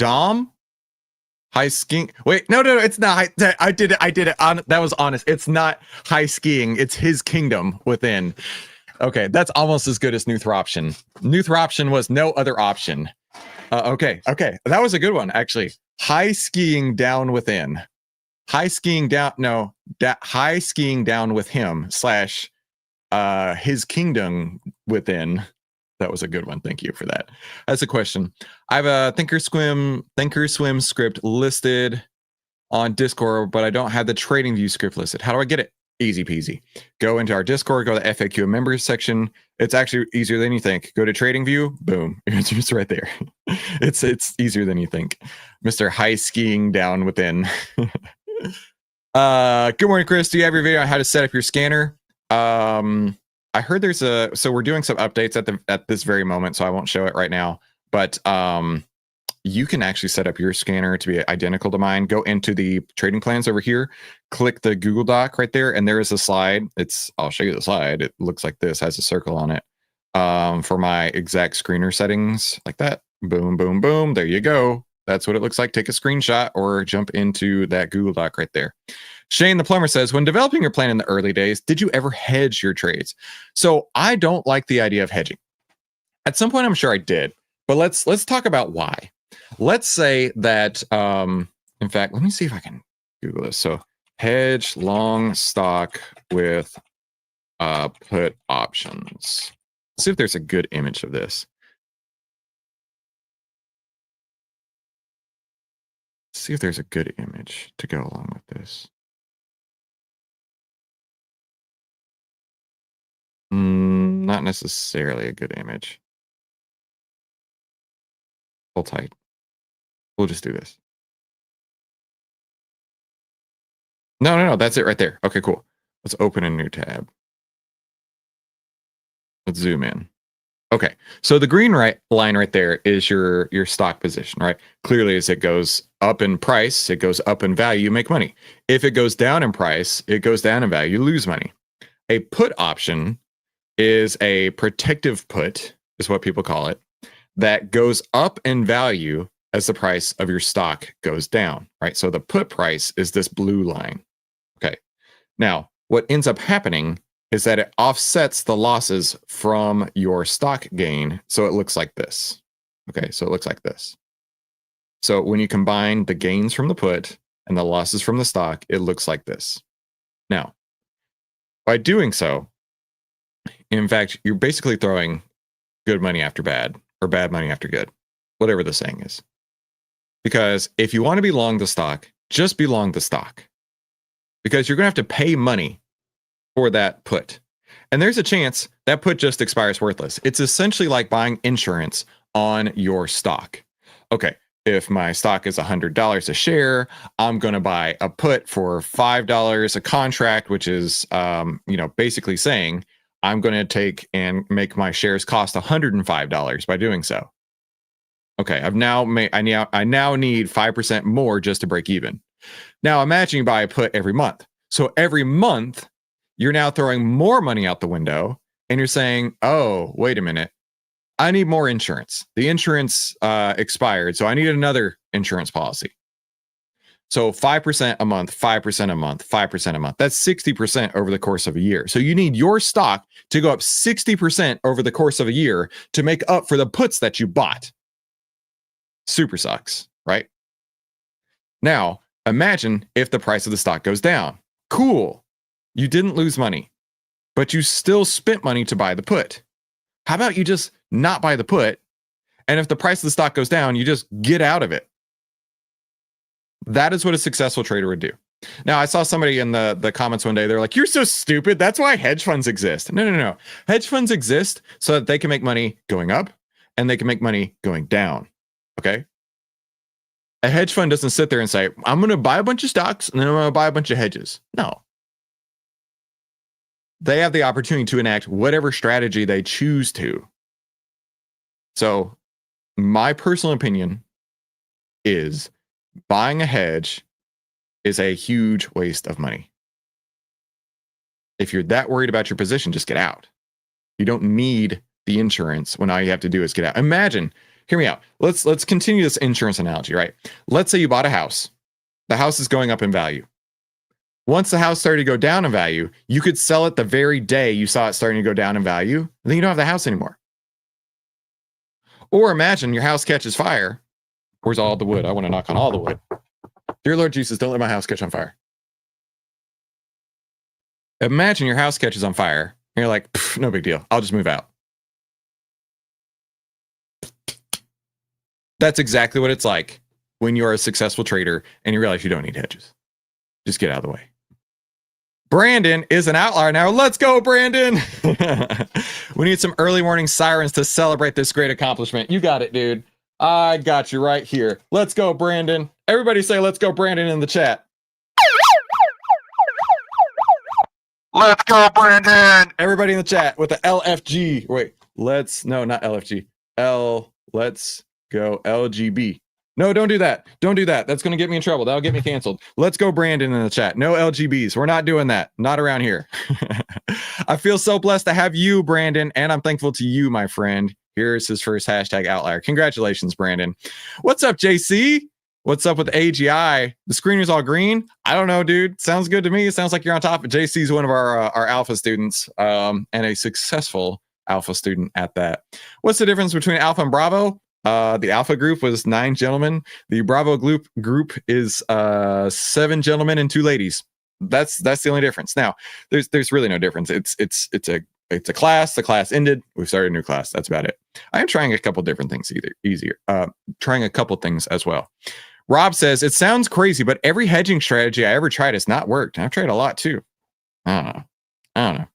High skiing. Wait, no, it's not. I did it. That was honest. It's not high skiing. It's his kingdom within. Okay, that's almost as good as Neuther option. Neuther option was no other option. Okay, that was a good one actually. High skiing down within. High skiing down. No, high skiing down with him / his kingdom within. That was a good one. Thank you for that. That's a question. I have a Thinkorswim script listed on Discord, but I don't have the TradingView script listed. How do I get it? Easy peasy. Go into our Discord, go to the FAQ and members section. It's actually easier than you think. Go to TradingView, boom. It's just right there. It's easier than you think. Mr. High Skiing down within. Good morning, Chris. Do you have your video on how to set up your scanner? I heard so we're doing some updates at this very moment, so I won't show it right now, but you can actually set up your scanner to be identical to mine. Go into the trading plans over here, click the Google Doc right there, and there is a slide. I'll show you the slide. It looks like this, has a circle on it, for my exact screener settings, like that. Boom, boom, boom. There you go. That's what it looks like. Take a screenshot or jump into that Google Doc right there. Shane the Plumber says, when developing your plan in the early days, did you ever hedge your trades? So I don't like the idea of hedging. At some point, I'm sure I did, but let's talk about why. Let's say that, in fact, let me see if I can Google this. So hedge long stock with put options. Let's see if there's a good image of this. See if there's a good image to go along with this. Not necessarily a good image. Hold tight. We'll just do this. No, that's it right there. Okay, cool. Let's open a new tab. Let's zoom in. Okay, so the green line right there is your stock position, right? Clearly, as it goes up in price, it goes up in value, you make money. If it goes down in price, it goes down in value, you lose money. A put option is a protective put, is what people call it, that goes up in value as the price of your stock goes down, right? So the put price is this blue line. Okay, now what ends up happening is that it offsets the losses from your stock gain. So it looks like this. Okay, so it looks like this. So when you combine the gains from the put and the losses from the stock, it looks like this. Now, by doing so, in fact, you're basically throwing good money after bad, or bad money after good, whatever the saying is. Because if you want to be long the stock, just be long the stock. Because you're going to have to pay money for that put. And there's a chance that put just expires worthless. It's essentially like buying insurance on your stock. Okay, if my stock is $100 a share, I'm going to buy a put for $5 a contract, which is, basically saying I'm going to take and make my shares cost $105 by doing so. Okay, I now need 5% more just to break even. Now imagine you buy a put every month. So every month, you're now throwing more money out the window and you're saying, oh, wait a minute. I need more insurance. The insurance expired, so I need another insurance policy. So 5% a month, 5% a month, 5% a month. That's 60% over the course of a year. So you need your stock to go up 60% over the course of a year to make up for the puts that you bought. Super sucks, right? Now, imagine if the price of the stock goes down. Cool. You didn't lose money, but you still spent money to buy the put. How about you just not buy the put? And if the price of the stock goes down, you just get out of it. That is what a successful trader would do. Now, I saw somebody in the comments one day. They're like, you're so stupid. That's why hedge funds exist. No. Hedge funds exist so that they can make money going up and they can make money going down. Okay. A hedge fund doesn't sit there and say, I'm going to buy a bunch of stocks and then I'm going to buy a bunch of hedges. No. They have the opportunity to enact whatever strategy they choose to. So my personal opinion is buying a hedge is a huge waste of money. If you're that worried about your position, just get out. You don't need the insurance when all you have to do is get out. Imagine, hear me out. Let's continue this insurance analogy, right? Let's say you bought a house. The house is going up in value. Once the house started to go down in value, you could sell it the very day you saw it starting to go down in value, and then you don't have the house anymore. Or imagine your house catches fire. Where's all the wood? I want to knock on all the wood. Dear Lord Jesus, don't let my house catch on fire. Imagine your house catches on fire, and you're like, no big deal. I'll just move out. That's exactly what it's like when you're a successful trader and you realize you don't need hedges. Just get out of the way. Brandon is an outlier now. Let's go, Brandon. We need some early morning sirens to celebrate this great accomplishment. You got it, dude. I got you right here. Let's go, Brandon. Everybody say, let's go, Brandon, in the chat. Let's go, Brandon. Everybody in the chat with the LFG. Wait, no, not LFG. Let's go, LGB. No, don't do that. Don't do that. That's going to get me in trouble. That'll get me canceled. Let's go, Brandon, in the chat. No LGBs. We're not doing that. Not around here. I feel so blessed to have you, Brandon, and I'm thankful to you, my friend. Here's his first hashtag outlier. Congratulations, Brandon. What's up, JC? What's up with AGI? The screen is all green. I don't know, dude. Sounds good to me. It sounds like you're on top. JC is one of our alpha students, and a successful alpha student at that. What's the difference between alpha and bravo? The alpha group was 9 gentlemen. The bravo group is 7 gentlemen and 2 ladies. That's the only difference. Now, there's really no difference. It's a class. The class ended. We've started a new class. That's about it. I am trying a couple different things trying a couple things as well. Rob says, it sounds crazy, but every hedging strategy I ever tried has not worked. And I've tried a lot too. I don't know.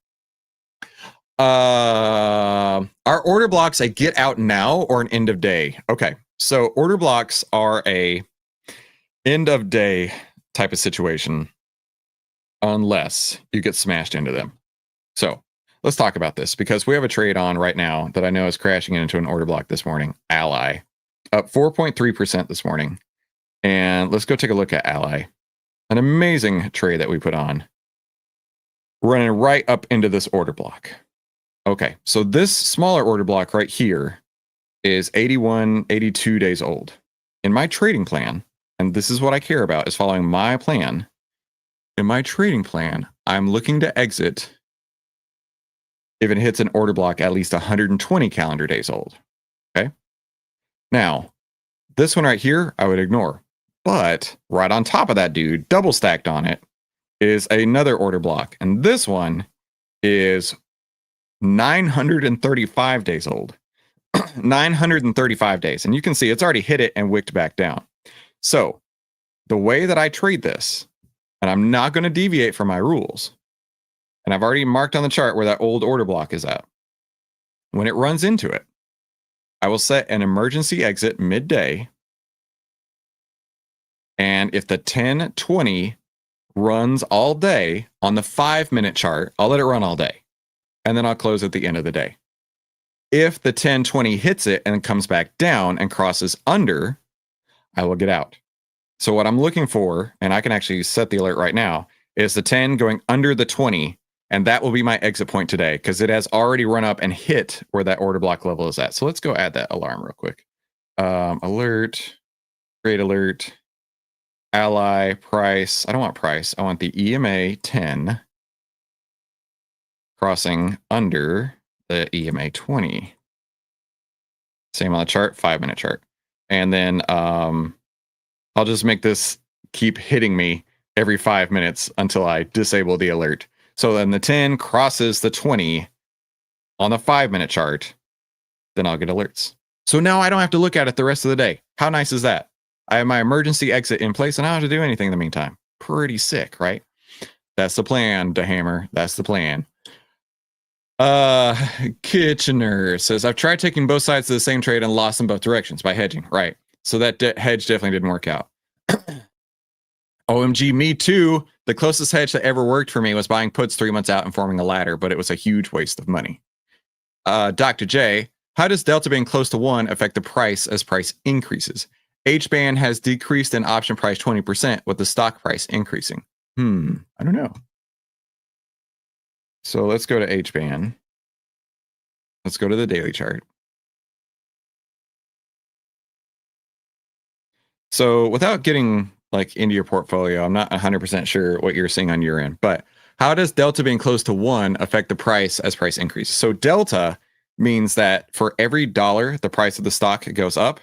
Are order blocks a get out now or an end of day? Okay. So order blocks are a end of day type of situation unless you get smashed into them. So let's talk about this because we have a trade on right now that I know is crashing into an order block this morning. Ally up 4.3% this morning. And let's go take a look at Ally. An amazing trade that we put on. Running right up into this order block. Okay, so this smaller order block right here is 81, 82 days old. In my trading plan, and this is what I care about, is following my plan. In my trading plan, I'm looking to exit if it hits an order block at least 120 calendar days old. Okay? Now, this one right here, I would ignore. But right on top of that dude, double stacked on it, is another order block. And this one is 935 days old. 935 days. And you can see it's already hit it and wicked back down. So the way that I trade this, and I'm not going to deviate from my rules, and I've already marked on the chart where that old order block is at. When it runs into it, I will set an emergency exit midday And if the 1020 runs all day on the 5-minute chart, I'll let it run all day. And then I'll close at the end of the day. If the 1020 hits it and comes back down and crosses under, I will get out. So what I'm looking for, and I can actually set the alert right now, is the 10 going under the 20. And that will be my exit point today because it has already run up and hit where that order block level is at. So let's go add that alarm real quick. Alert, create alert, ally, price. I don't want price. I want the EMA 10 crossing under the EMA 20. Same on the chart, 5-minute chart. And then I'll just make this keep hitting me every 5 minutes until I disable the alert. So then the 10 crosses the 20 on the 5-minute chart, then I'll get alerts. So now I don't have to look at it the rest of the day. How nice is that? I have my emergency exit in place and I don't have to do anything in the meantime. Pretty sick, right? That's the plan, DeHammer. That's the plan. Kitchener says, I've tried taking both sides of the same trade and lost in both directions by hedging. Right. So that hedge definitely didn't work out. OMG, me too. The closest hedge that ever worked for me was buying puts 3 months out and forming a ladder, but it was a huge waste of money. Dr. J, how does delta being close to 1 affect the price as price increases? H-band has decreased in option price 20% with the stock price increasing. I don't know. So let's go to H-band. Let's go to the daily chart. So without getting like into your portfolio, I'm not 100% sure what you're seeing on your end, but how does delta being close to 1 affect the price as price increases? So delta means that for every dollar the price of the stock goes up,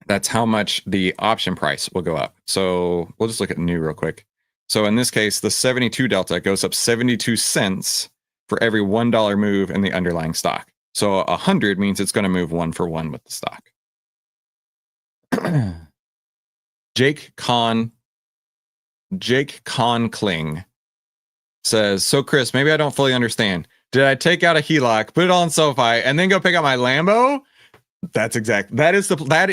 that's how much the option price will go up. So we'll just look at new real quick. So in this case, the 72 delta goes up 72 cents for every $1 move in the underlying stock. So 100 means it's going to move 1 for 1 with the stock. Jake Kling says, so Chris, maybe I don't fully understand. Did I take out a HELOC, put it on SoFi, and then go pick up my Lambo? That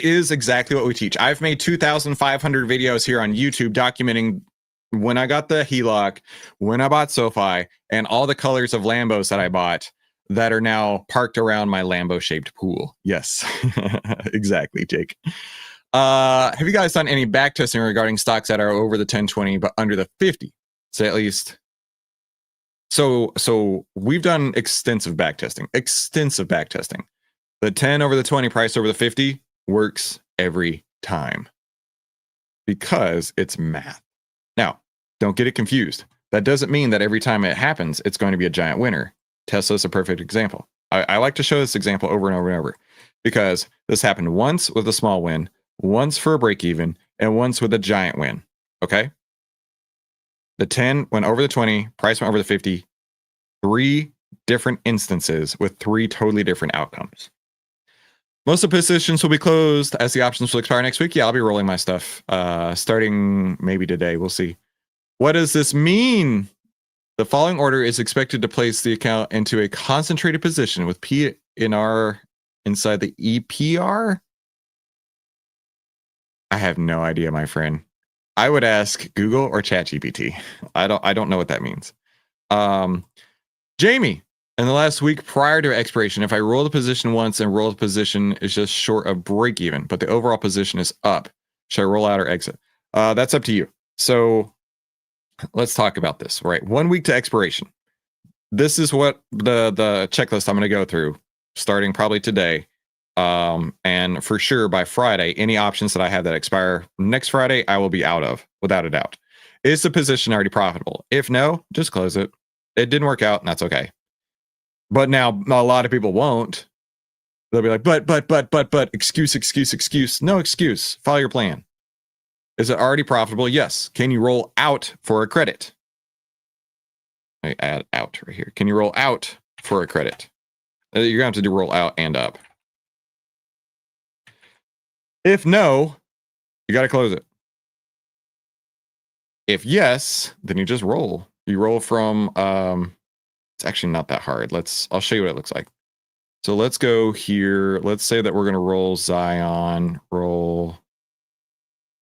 is exactly what we teach. I've made 2,500 videos here on YouTube documenting when I got the HELOC, when I bought SoFi, and all the colors of Lambos that I bought that are now parked around my Lambo-shaped pool. Yes, exactly, Jake. Have you guys done any back testing regarding stocks that are over the 1020 but under the 50? So at least, so we've done extensive back testing. The 10 over the 20 price over the 50 works every time because it's math. Now, don't get it confused. That doesn't mean that every time it happens, it's going to be a giant winner. Tesla's a perfect example. I like to show this example over and over and over because this happened once with a small win, once for a break even, and once with a giant win. Okay. The 10 went over the 20, price went over the 50, 3 different instances with 3 totally different outcomes. Most of the positions will be closed as the options will expire next week. Yeah, I'll be rolling my stuff starting maybe today. We'll see. What does this mean? The following order is expected to place the account into a concentrated position with PNR inside the EPR. I have no idea, my friend. I would ask Google or ChatGPT. I don't know what that means. Jamie, in the last week prior to expiration, if I roll the position once and roll the position is just short of break even, but the overall position is up, should I roll out or exit? That's up to you. So let's talk about this, right? 1 week to expiration. This is what the checklist I'm going to go through starting probably today. And for sure by Friday, any options that I have that expire next Friday, I will be out of without a doubt. Is the position already profitable? If no, just close it. It didn't work out and that's okay. But now a lot of people won't. They'll be like, but, excuse. No excuse. Follow your plan. Is it already profitable? Yes. Can you roll out for a credit? I add out right here. Can you roll out for a credit? You're going to have to do roll out and up. If no, you got to close it. If yes, then you just roll. You roll from, it's actually not that hard. I'll show you what it looks like. So let's go here. Let's say that we're going to roll Zion, roll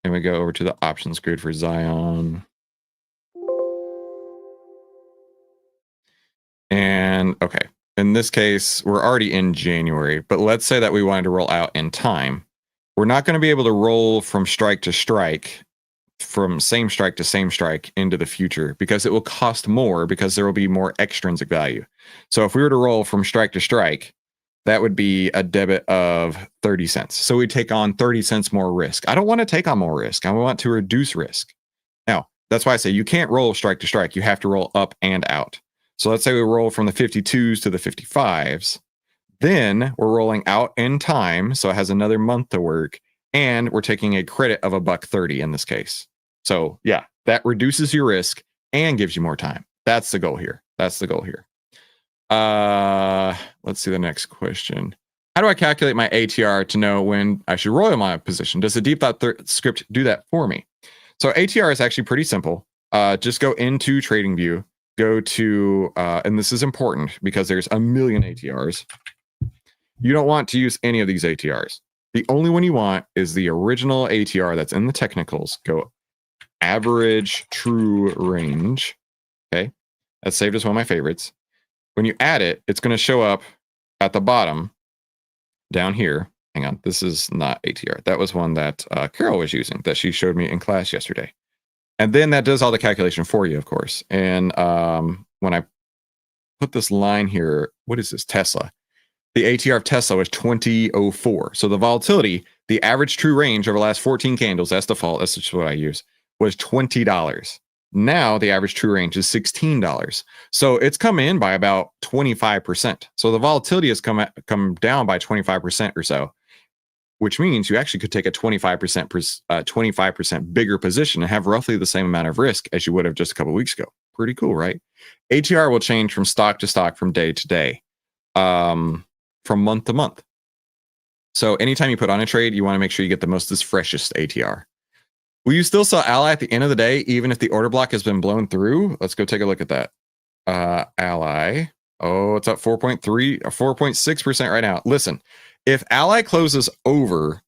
and we go over to the options grid for Zion. And okay, in this case, we're already in January, but let's say that we wanted to roll out in time. We're not going to be able to roll from strike to strike, from same strike to same strike into the future, because it will cost more, because there will be more extrinsic value. So if we were to roll from strike to strike, that would be a debit of 30 cents. So we take on 30 cents more risk. I don't want to take on more risk. I want to reduce risk. Now, that's why I say you can't roll strike to strike. You have to roll up and out. So let's say we roll from the 52s to the 55s. Then we're rolling out in time. So it has another month to work. And we're taking a credit of $1.30 in this case. So yeah, that reduces your risk and gives you more time. That's the goal here. That's the goal here. Let's see the next question. How do I calculate my ATR to know when I should roll in my position? Does the deep thought script do that for me? So ATR is actually pretty simple. Just go into TradingView, go to, and this is important because there's a million ATRs. You don't want to use any of these ATRs. The only one you want is the original ATR that's in the technicals. Go average true range. Okay. That's saved as one of my favorites. When you add it, it's going to show up at the bottom down here. Hang on. This is not ATR. That was one that Carol was using that she showed me in class yesterday. And then that does all the calculation for you, of course. And when I put this line here, what is this? Tesla. The ATR of Tesla was 2004. So the volatility, the average true range over the last 14 candles, that's default, that's just what I use, was $20. Now the average true range is $16. So it's come in by about 25%. So the volatility has come down by 25% or so, which means you actually could take a 25% bigger position and have roughly the same amount of risk as you would have just a couple of weeks ago. Pretty cool, right? ATR will change from stock to stock, from day to day, from month to month. So anytime you put on a trade, you want to make sure you get the most freshest ATR. Will you still sell Ally at the end of the day, even if the order block has been blown through? Let's go take a look at that. Ally. Oh, it's up 4.6% right now. Listen, if Ally closes over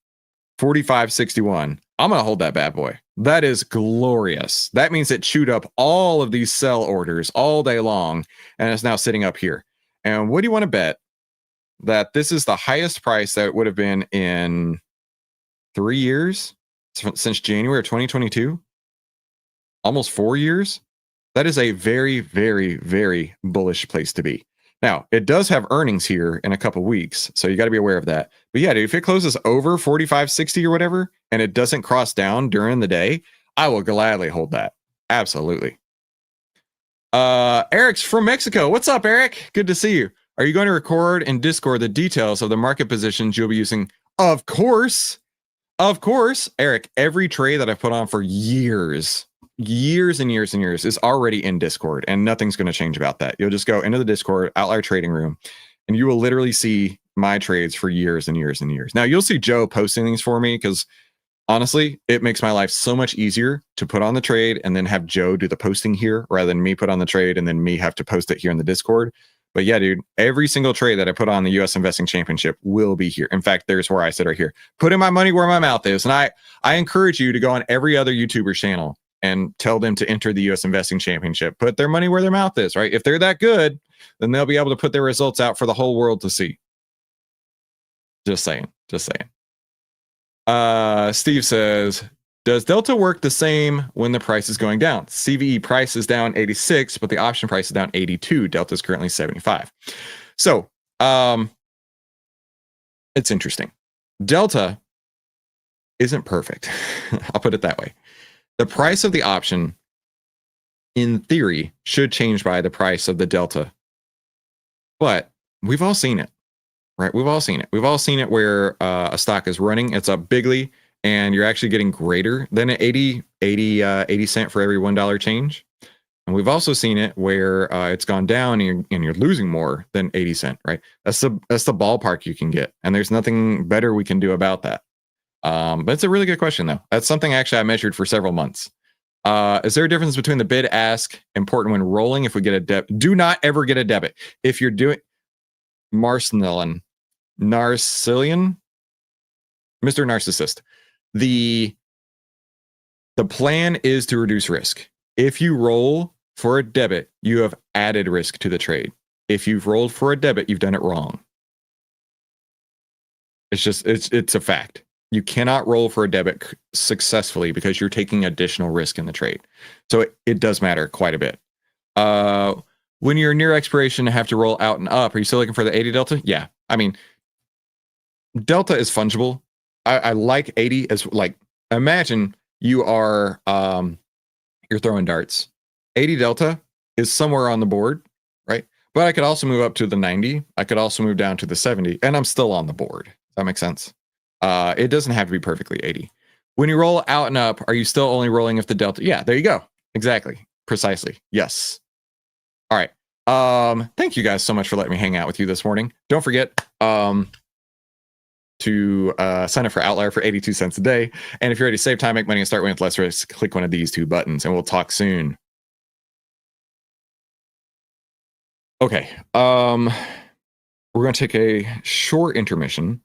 45.61, I'm going to hold that bad boy. That is glorious. That means it chewed up all of these sell orders all day long, and it's now sitting up here. And what do you want to bet? That this is the highest price that it would have been in 3 years, since January of 2022, almost 4 years. That is a very, very, very bullish place to be. Now, it does have earnings here in a couple weeks, so you got to be aware of that. But yeah, dude, if it closes over 45.60 or whatever, and it doesn't cross down during the day, I will gladly hold that. Absolutely. Eric's from Mexico. What's up, Eric? Good to see you. Are you going to record in Discord the details of the market positions you'll be using? Of course. Of course, Eric, every trade that I've put on for years and years and years is already in Discord, and nothing's going to change about that. You'll just go into the Discord, OVTLYR trading room, and you will literally see my trades for years and years and years. Now, you'll see Joe posting things for me because honestly, it makes my life so much easier to put on the trade and then have Joe do the posting here rather than me put on the trade and then me have to post it here in the Discord. But yeah, dude, every single trade that I put on the U.S. Investing Championship will be here. In fact, there's where I sit right here, putting my money where my mouth is. And I encourage you to go on every other YouTuber channel and tell them to enter the U.S. Investing Championship. Put their money where their mouth is, right? If they're that good, then they'll be able to put their results out for the whole world to see. Just saying. Just saying. Steve says, does Delta work the same when the price is going down? CVE price is down 86, but the option price is down 82. Delta is currently 75. So it's interesting. Delta isn't perfect. I'll put it that way. The price of the option, in theory, should change by the price of the Delta. But we've all seen it, right? We've all seen it. We've all seen it where a stock is running, it's up bigly, and you're actually getting greater than an 80 cent for every $1 change. And we've also seen it where it's gone down and you're losing more than 80 cent, right? That's the ballpark you can get. And there's nothing better we can do about that. But it's a really good question, though. That's something actually I measured for several months. Is there a difference between the bid ask important when rolling if we get a debit? Do not ever get a debit. If you're doing Narcillian, Mr. Narcissist. The plan is to reduce risk. If you roll for a debit, you have added risk to the trade. If you've rolled for a debit, you've done it wrong. It's a fact. You cannot roll for a debit successfully because you're taking additional risk in the trade. So it does matter quite a bit. When you're near expiration and have to roll out and up, are you still looking for the 80 delta? Yeah. I mean, delta is fungible. I like 80 as like, imagine you are, you're throwing darts. 80 delta is somewhere on the board, right? But I could also move up to the 90. I could also move down to the 70, and I'm still on the board. Does that make sense? It doesn't have to be perfectly 80. When you roll out and up, are you still only rolling if the delta? Yeah, there you go. Exactly. Precisely. Yes. All right. Thank you guys so much for letting me hang out with you this morning. Don't forget to sign up for OVTLYR for 82 cents a day. And if you're ready to save time, make money, and start winning with less risk, click one of these two buttons, and we'll talk soon. Okay. We're going to take a short intermission.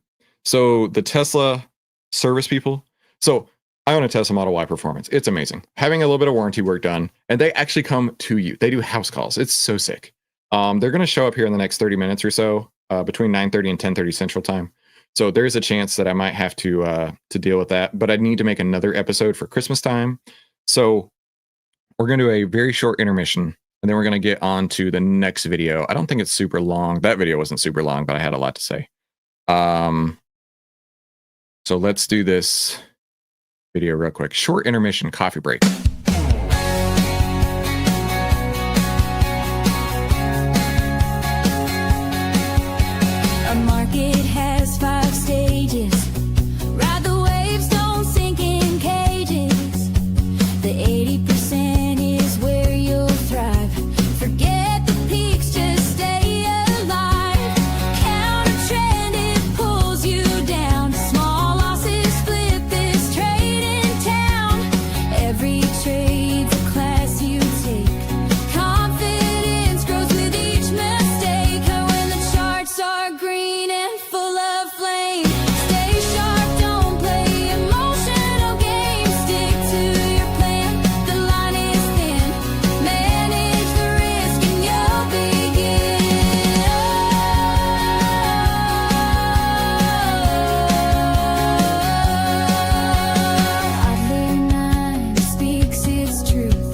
So the Tesla service people. So I own a Tesla Model Y Performance. It's amazing. Having a little bit of warranty work done, and they actually come to you. They do house calls. It's so sick. They're going to show up here in the next 30 minutes or so, between 9:30 and 10:30 Central Time. So there's a chance that I might have to deal with that, but I need to make another episode for Christmas time. So we're going to do a very short intermission, and then we're going to get on to the next video. I don't think it's super long. That video wasn't super long, but I had a lot to say. So let's do this video real quick. Short intermission, coffee break. A market has 5 stages. Ride the waves, don't sink in cages. The 80% is where you'll thrive. Forget the peaks, just stay alive. Count a trend, it pulls you down. Small losses flip this trade in town. Every trade's a class you take. Confidence grows with each mistake. And when the charts are green and full of flame, stay sharp, don't play emotional games. Stick to your plan, the line is thin. Manage the risk and you'll begin. Oddly 9 speaks its truth.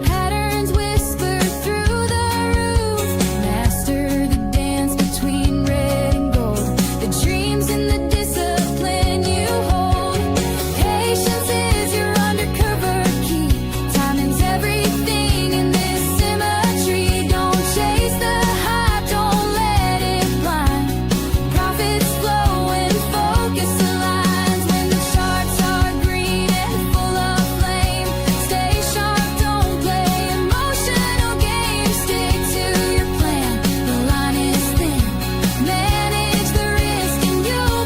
Patterns whisper through the roof. Master the dance between red and gold. The dreams and the discipline you hold. Patience is your undercover key. Timing's everything in this symmetry. Don't chase the hype, don't let it blind. Profits flow and focus aligns. When the charts are green and full of flame, stay sharp, don't play emotional games. Stick to your plan, the line is thin. Manage the risk and you'll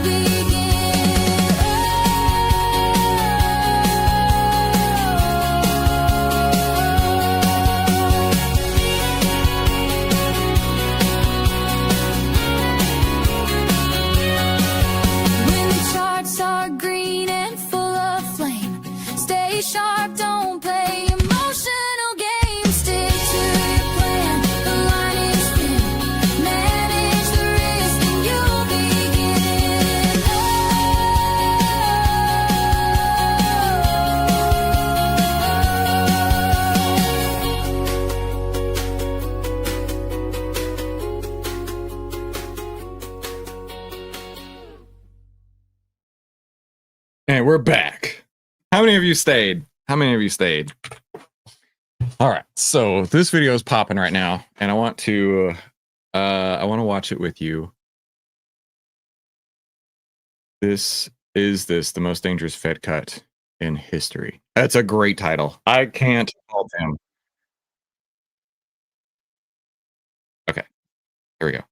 When the charts are green and full of flame, stay sharp, don't play emotional games. Stick to your plan, the line is thin. Manage the risk and you'll begin. And we're back. How many of you stayed? How many of you stayed? All right. So this video is popping right now, and I want to watch it with you. This is the most dangerous Fed cut in history. That's a great title. I can't fault him. Okay. Here we go.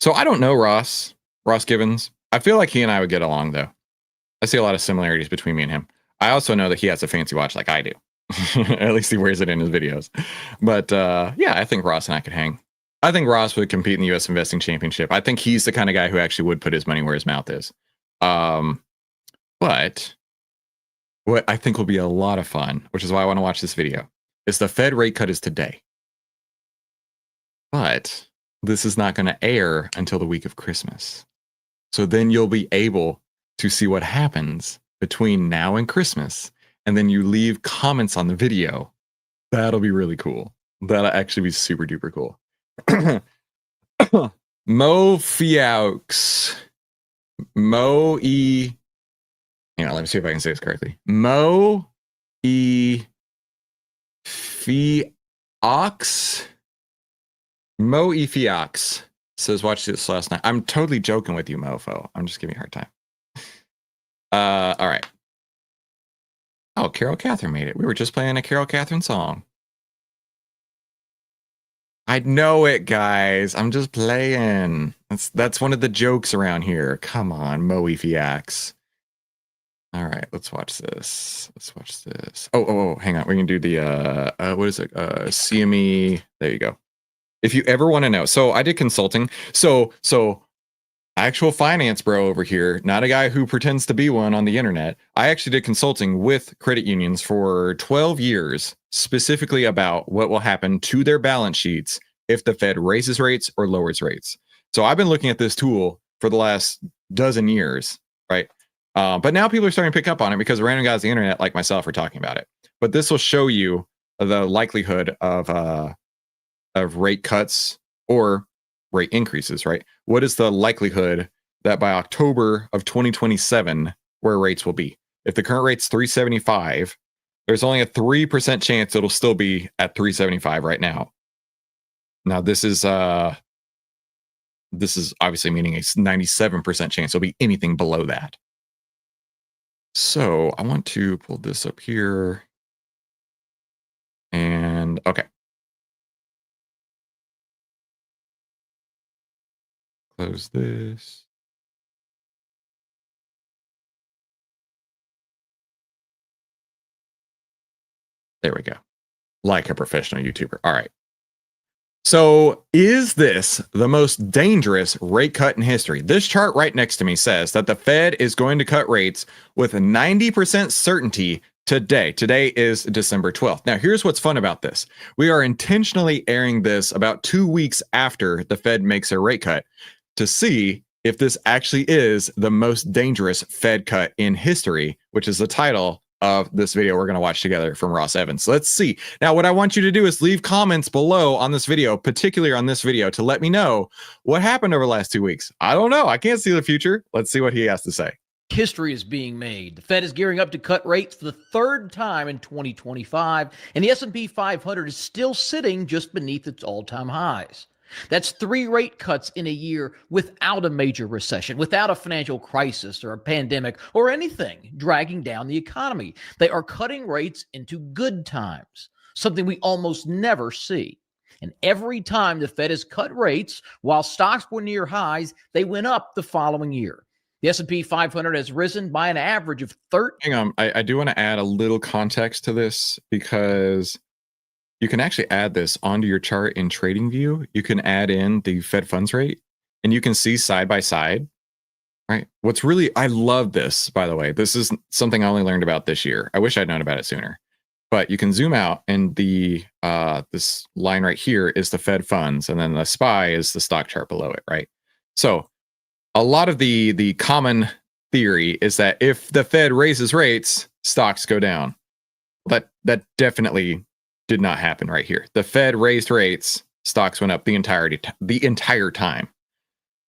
So I don't know Ross Gibbons. I feel like he and I would get along, though. I see a lot of similarities between me and him. I also know that he has a fancy watch like I do. At least he wears it in his videos. But yeah, I think Ross and I could hang. I think Ross would compete in the U.S. Investing Championship. I think he's the kind of guy who actually would put his money where his mouth is. But what I think will be a lot of fun, which is why I want to watch this video, is the Fed rate cut is today. But this is not going to air until the week of Christmas. So then you'll be able to see what happens between now and Christmas. And then you leave comments on the video. That'll be really cool. That'll actually be super duper cool. Mo Fiaux. Mo E. Hang on, let me see if I can say this correctly. Mo E. Fiaux. Mo E. Fiaux says, watch this last night. I'm totally joking with you, mofo. I'm just giving you a hard time. All right. Oh, Carol Catherine made it. We were just playing a Carol Catherine song. I know it, guys. I'm just playing. That's one of the jokes around here. Come on, Mo E. Fiaux. All right, let's watch this. Let's watch this. Oh, hang on. We can do the what is it? CME. There you go. If you ever want to know. So I did consulting. So actual finance bro over here, not a guy who pretends to be one on the internet. I actually did consulting with credit unions for 12 years, specifically about what will happen to their balance sheets if the Fed raises rates or lowers rates. So I've been looking at this tool for the last dozen years, right? But now people are starting to pick up on it because random guys on the internet like myself are talking about it. But this will show you the likelihood of rate cuts or rate increases, right? What is the likelihood that by October of 2027, where rates will be? If the current rate's 375, there's only a 3% chance it'll still be at 375 right now. Now, this is obviously meaning a 97% chance it'll be anything below that. So I want to pull this up here. And okay. Close this. There we go. Like a professional YouTuber. All right. So is this the most dangerous rate cut in history? This chart right next to me says that the Fed is going to cut rates with 90% certainty today. Today is December 12th. Now, here's what's fun about this. We are intentionally airing this about 2 weeks after the Fed makes a rate cut to see if this actually is the most dangerous Fed cut in history, which is the title of this video we're going to watch together from Ross Evans. Let's see. Now, what I want you to do is leave comments below on this video, particularly on this video, to let me know what happened over the last 2 weeks. I don't know. I can't see the future. Let's see what he has to say. History is being made. The Fed is gearing up to cut rates for the third time in 2025, and the S&P 500 is still sitting just beneath its all-time highs. That's 3 rate cuts in a year without a major recession, without a financial crisis or a pandemic or anything dragging down the economy. They are cutting rates into good times, something we almost never see. And every time the Fed has cut rates while stocks were near highs, they went up the following year. The S&P 500 has risen by an average of 13. Hang on. I do want to add a little context to this because you can actually add this onto your chart in TradingView. You can add in the Fed funds rate and you can see side by side, right? What's really, I love this, by the way. This is something I only learned about this year. I wish I'd known about it sooner. But you can zoom out and the this line right here is the Fed funds, and then the SPY is the stock chart below it, right? So a lot of the common theory is that if the Fed raises rates, stocks go down. That definitely did not happen right here. The Fed raised rates, stocks went up the entire time.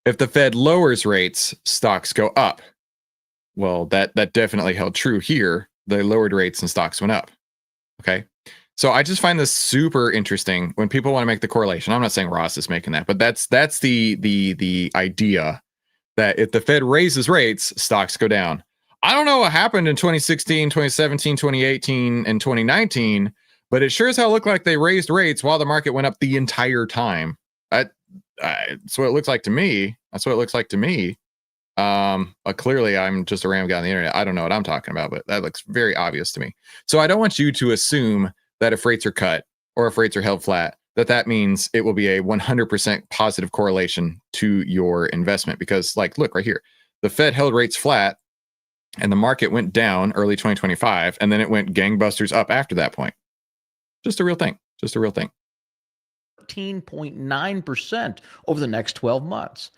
If the Fed lowers rates, stocks go up. Well, that definitely held true here. They lowered rates and stocks went up. Okay. So I just find this super interesting when people want to make the correlation. I'm not saying Ross is making that, but that's the idea that if the Fed raises rates, stocks go down. I don't know what happened in 2016, 2017, 2018, and 2019, but it sure as hell looked like they raised rates while the market went up the entire time. That's what it looks like to me. That's what it looks like to me. Clearly I'm just a random guy on the internet. I don't know what I'm talking about, but that looks very obvious to me. So I don't want you to assume that if rates are cut or if rates are held flat, that means it will be a 100% positive correlation to your investment. Because, like, look right here, the Fed held rates flat and the market went down early 2025, and then it went gangbusters up after that point. Just a real thing. Just a real thing. 13.9% over the next 12 months.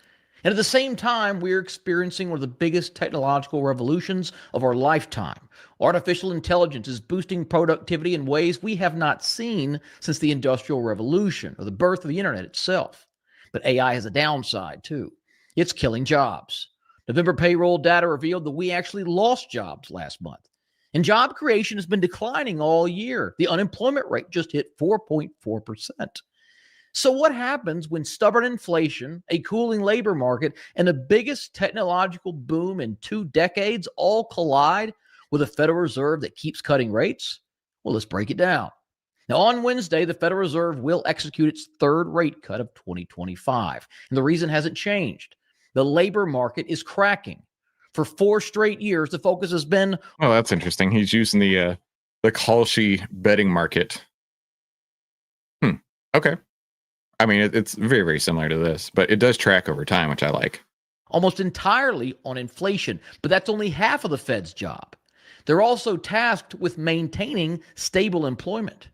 And at the same time, we're experiencing one of the biggest technological revolutions of our lifetime. Artificial intelligence is boosting productivity in ways we have not seen since the Industrial Revolution or the birth of the internet itself. But AI has a downside too. It's killing jobs. November payroll data revealed that we actually lost jobs last month. And job creation has been declining all year. The unemployment rate just hit 4.4%. So what happens when stubborn inflation, a cooling labor market, and the biggest technological boom in 2 decades all collide with a Federal Reserve that keeps cutting rates? Well, let's break it down. Now, on Wednesday, the Federal Reserve will execute its 3rd rate cut of 2025. And the reason hasn't changed. The labor market is cracking. For 4 straight years, the focus has been... Oh, that's interesting. He's using the Kalshi betting market. Okay. I mean, it's very, very similar to this, but it does track over time, which I like. Almost entirely on inflation, but that's only half of the Fed's job. They're also tasked with maintaining stable employment.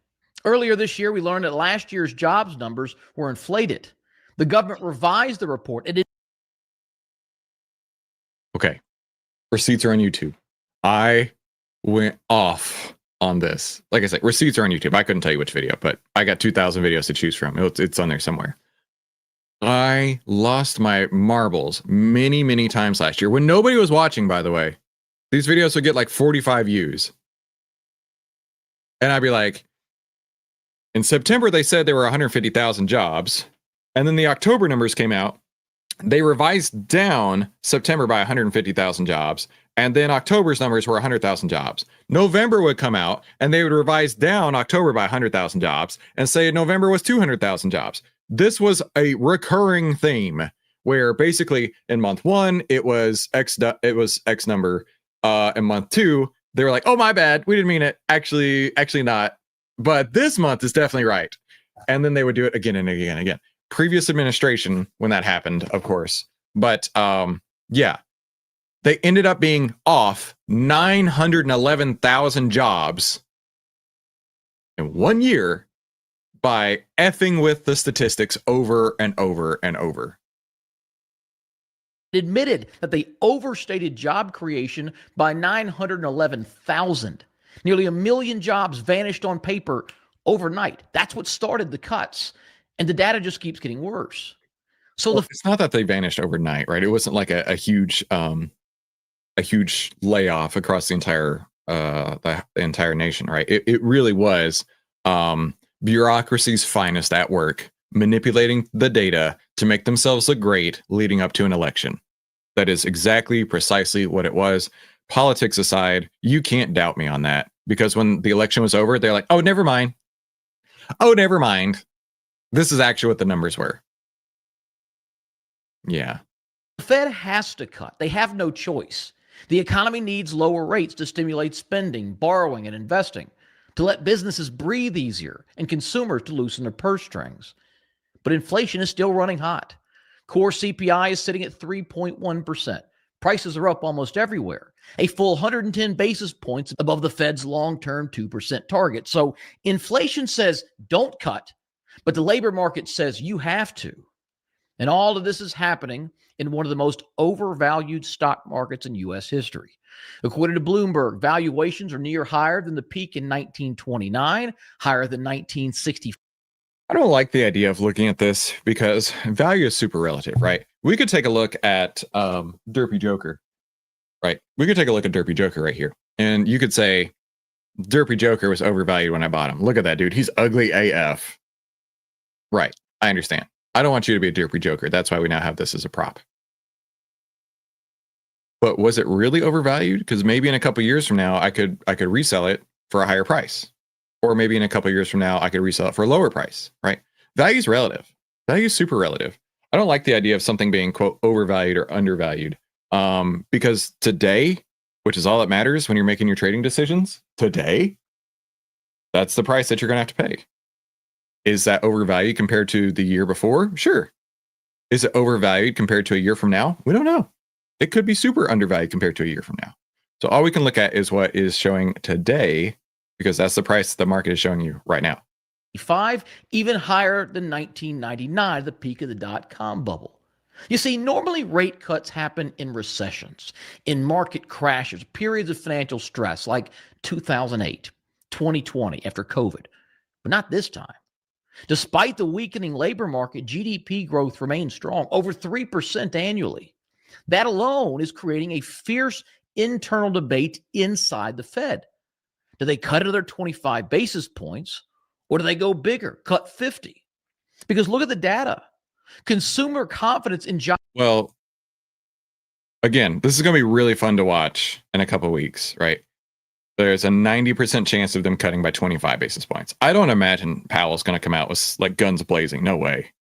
Earlier this year, we learned that last year's jobs numbers were inflated. The government revised the report. Okay. Receipts are on YouTube. I went off on this. Like I said, receipts are on YouTube. I couldn't tell you which video, but I got 2,000 videos to choose from. It's on there somewhere. I lost my marbles many, many times last year when nobody was watching, by the way. These videos would get like 45 views. And I'd be like, in September, they said there were 150,000 jobs. And then the October numbers came out. They revised down September by 150,000 jobs. And then October's numbers were 100,000 jobs. November would come out and they would revise down October by 100,000 jobs and say November was 200,000 jobs. This was a recurring theme where basically in month 1, it was X number. In month 2, they were like, oh, my bad. We didn't mean it. Actually not. But this month is definitely right. And then they would do it again and again and again. Previous administration when that happened, of course. But yeah. They ended up being off 911,000 jobs in 1 year by effing with the statistics over and over and over. Admitted that they overstated job creation by 911,000. Nearly 1 million jobs vanished on paper overnight. That's what started the cuts. And the data just keeps getting worse. So it's not that they vanished overnight, right? It wasn't like a huge layoff across the entire nation, right? It really was bureaucracy's finest at work, manipulating the data to make themselves look great leading up to an election. That is exactly precisely what it was. Politics aside, you can't doubt me on that, because when the election was over, they're like, oh, never mind. Oh, never mind. This is actually what the numbers were. Yeah. The Fed has to cut. They have no choice. The economy needs lower rates to stimulate spending, borrowing, and investing, to let businesses breathe easier and consumers to loosen their purse strings. But inflation is still running hot. Core CPI is sitting at 3.1%. Prices are up almost everywhere, a full 110 basis points above the Fed's long-term 2% target. So inflation says don't cut, but the labor market says you have to. And all of this is happening in one of the most overvalued stock markets in U.S. history. According to Bloomberg, valuations are near higher than the peak in 1929, higher than 1960. I don't like the idea of looking at this because value is super relative, right? We could take a look at Derpy Joker, right? We could take a look at Derpy Joker right here. And you could say, Derpy Joker was overvalued when I bought him. Look at that dude. He's ugly AF. Right. I understand. I don't want you to be a Derpy Joker. That's why we now have this as a prop. But was it really overvalued? Because maybe in a couple years from now, I could resell it for a higher price. Or maybe in a couple years from now, I could resell it for a lower price, right? Value is relative. Value is super relative. I don't like the idea of something being, quote, overvalued or undervalued. Because today, which is all that matters when you're making your trading decisions, today, that's the price that you're going to have to pay. Is that overvalued compared to the year before? Sure. Is it overvalued compared to a year from now? We don't know. It could be super undervalued compared to a year from now. So all we can look at is what is showing today, because that's the price the market is showing you right now. Even higher than 1999, the peak of the dot-com bubble. You see, normally rate cuts happen in recessions, in market crashes, periods of financial stress like 2008, 2020 after COVID, but not this time. Despite the weakening labor market, GDP growth remains strong, over 3% annually. That alone is creating a fierce internal debate inside the Fed. Do they cut another 25 basis points, or do they go bigger, cut 50? Because look at the data. Consumer confidence in jobs. Well, again, this is going to be really fun to watch in a couple of weeks, right? There's a 90% chance of them cutting by 25 basis points. I don't imagine Powell's going to come out with like guns blazing. No way.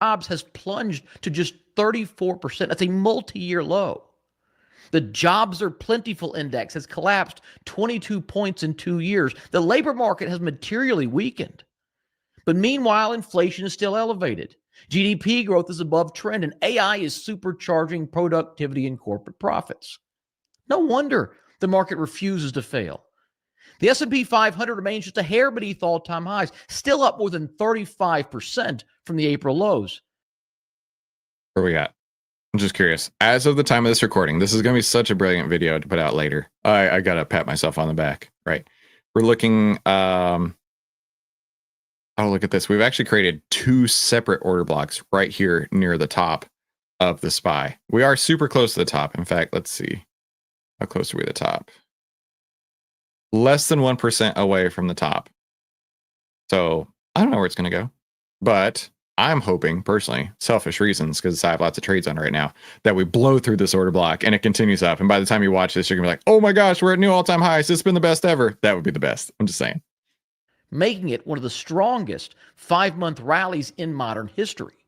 Jobs has plunged to just 34%. That's a multi-year low. The jobs are plentiful index has collapsed 22 points in 2 years. The labor market has materially weakened. But meanwhile, inflation is still elevated. GDP growth is above trend, and AI is supercharging productivity and corporate profits. No wonder the market refuses to fail. The S&P 500 remains just a hair beneath all-time highs, still up more than 35% from the April lows. Where we at? I'm just curious. As of the time of this recording, this is going to be such a brilliant video to put out later. I got to pat myself on the back, right? We're looking... Oh, look at this. We've actually created 2 separate order blocks right here near the top of the SPY. We are super close to the top. In fact, let's see. How close are we to the top? Less than 1% away from the top. So I don't know where it's going to go. But I'm hoping, personally, selfish reasons, because I have lots of trades on right now, that we blow through this order block and it continues up. And by the time you watch this, you're going to be like, oh my gosh, we're at new all-time highs. This has been the best ever. That would be the best. I'm just saying. Making it one of the strongest 5-month rallies in modern history,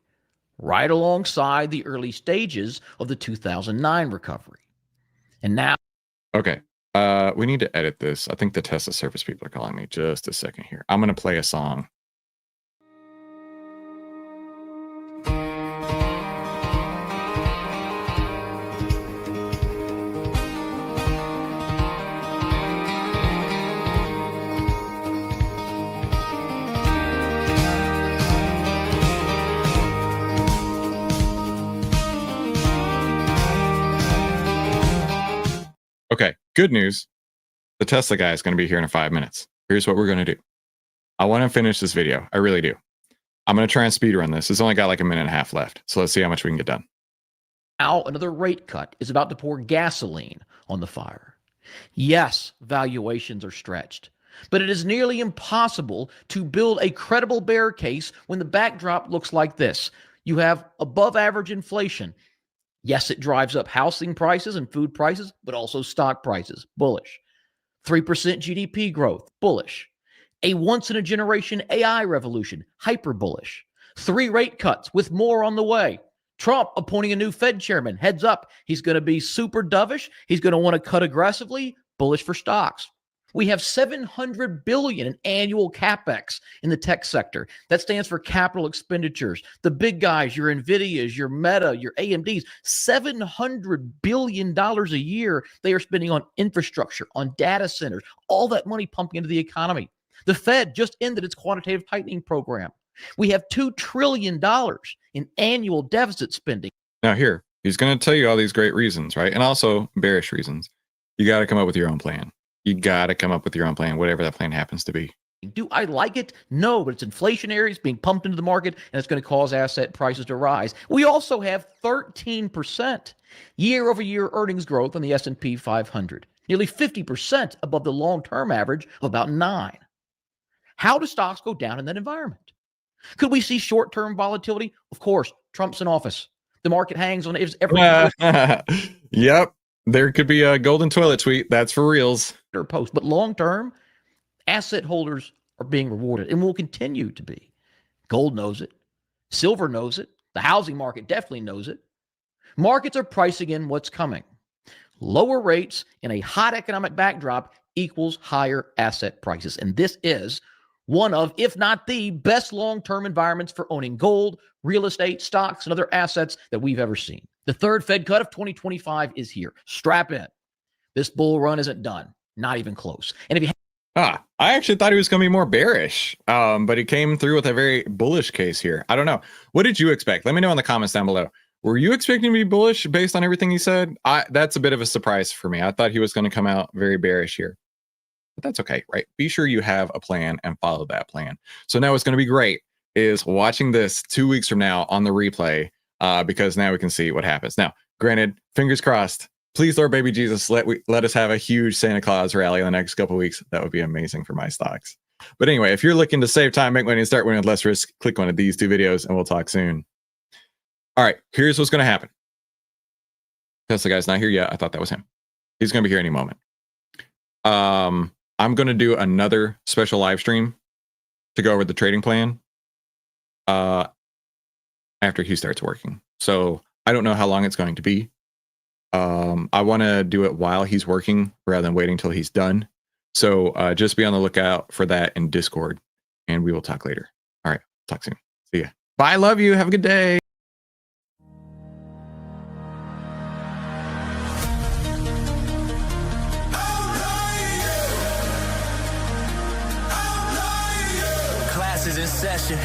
right alongside the early stages of the 2009 recovery. And now... Okay, we need to edit this. I think the Tesla service people are calling me. Just a second here. I'm going to play a song. Okay, good news. The Tesla guy is going to be here in 5 minutes. Here's what we're going to do. I want to finish this video. I really do. I'm going to try and speed run this. It's only got like a minute and a half left. So let's see how much we can get done. Now another rate cut is about to pour gasoline on the fire. Yes, valuations are stretched, but it is nearly impossible to build a credible bear case when the backdrop looks like this. You have above average inflation. Yes, it drives up housing prices and food prices, but also stock prices, bullish. 3% GDP growth, bullish. A once-in-a-generation AI revolution, hyper bullish. 3 rate cuts with more on the way. Trump appointing a new Fed chairman, heads up. He's going to be super dovish. He's going to want to cut aggressively, bullish for stocks. We have $700 billion in annual capex in the tech sector. That stands for capital expenditures. The big guys, your NVIDIAs, your Meta, your AMDs, $700 billion a year they are spending on infrastructure, on data centers, all that money pumping into the economy. The Fed just ended its quantitative tightening program. We have $2 trillion in annual deficit spending. Now here, he's going to tell you all these great reasons, right? And also bearish reasons. You got to come up with your own plan. You got to come up with your own plan, whatever that plan happens to be. Do I like it? No, but it's inflationary. It's being pumped into the market, and it's going to cause asset prices to rise. We also have 13% year-over-year earnings growth on the S&P 500, nearly 50% above the long-term average of about 9%. How do stocks go down in that environment? Could we see short-term volatility? Of course, Trump's in office. The market hangs on every... Yep. There could be a golden toilet tweet. That's for reals. Post. But long-term, asset holders are being rewarded and will continue to be. Gold knows it. Silver knows it. The housing market definitely knows it. Markets are pricing in what's coming. Lower rates in a hot economic backdrop equals higher asset prices. And this is one of, if not the best long-term environments for owning gold, real estate, stocks, and other assets that we've ever seen. The third Fed cut of 2025 is here. Strap in. This bull run isn't done. Not even close. And if you I actually thought he was going to be more bearish, but he came through with a very bullish case here. I don't know. What did you expect? Let me know in the comments down below. Were you expecting to be bullish based on everything he said? That's a bit of a surprise for me. I thought he was going to come out very bearish here. But that's okay, right? Be sure you have a plan and follow that plan. So now what's going to be great is watching this 2 weeks from now on the replay, because now we can see what happens. Now, granted, fingers crossed, please, Lord baby Jesus, let us have a huge Santa Claus rally in the next couple of weeks. That would be amazing for my stocks. But anyway, if you're looking to save time, make money, and start winning with less risk, click one of these 2 videos and we'll talk soon. All right, here's what's going to happen. Tesla guy's not here yet. I thought that was him. He's going to be here any moment. I'm going to do another special live stream to go over the trading plan after he starts working. So I don't know how long it's going to be. I want to do it while he's working rather than waiting till he's done. So just be on the lookout for that in Discord, and we will talk later. All right, talk soon. See ya. Bye. Love you. Have a good day. Class is in session.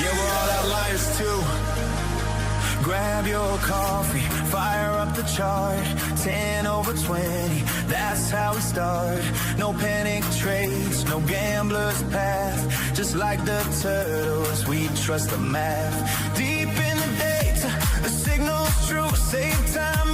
Yeah, we're all outliers too. Grab your coffee, fire up the chart. 10 over 20, that's how we start. No panic trades, no gambler's path. Just like the turtles, we trust the math. Deep in the data, the signal's true. Save time.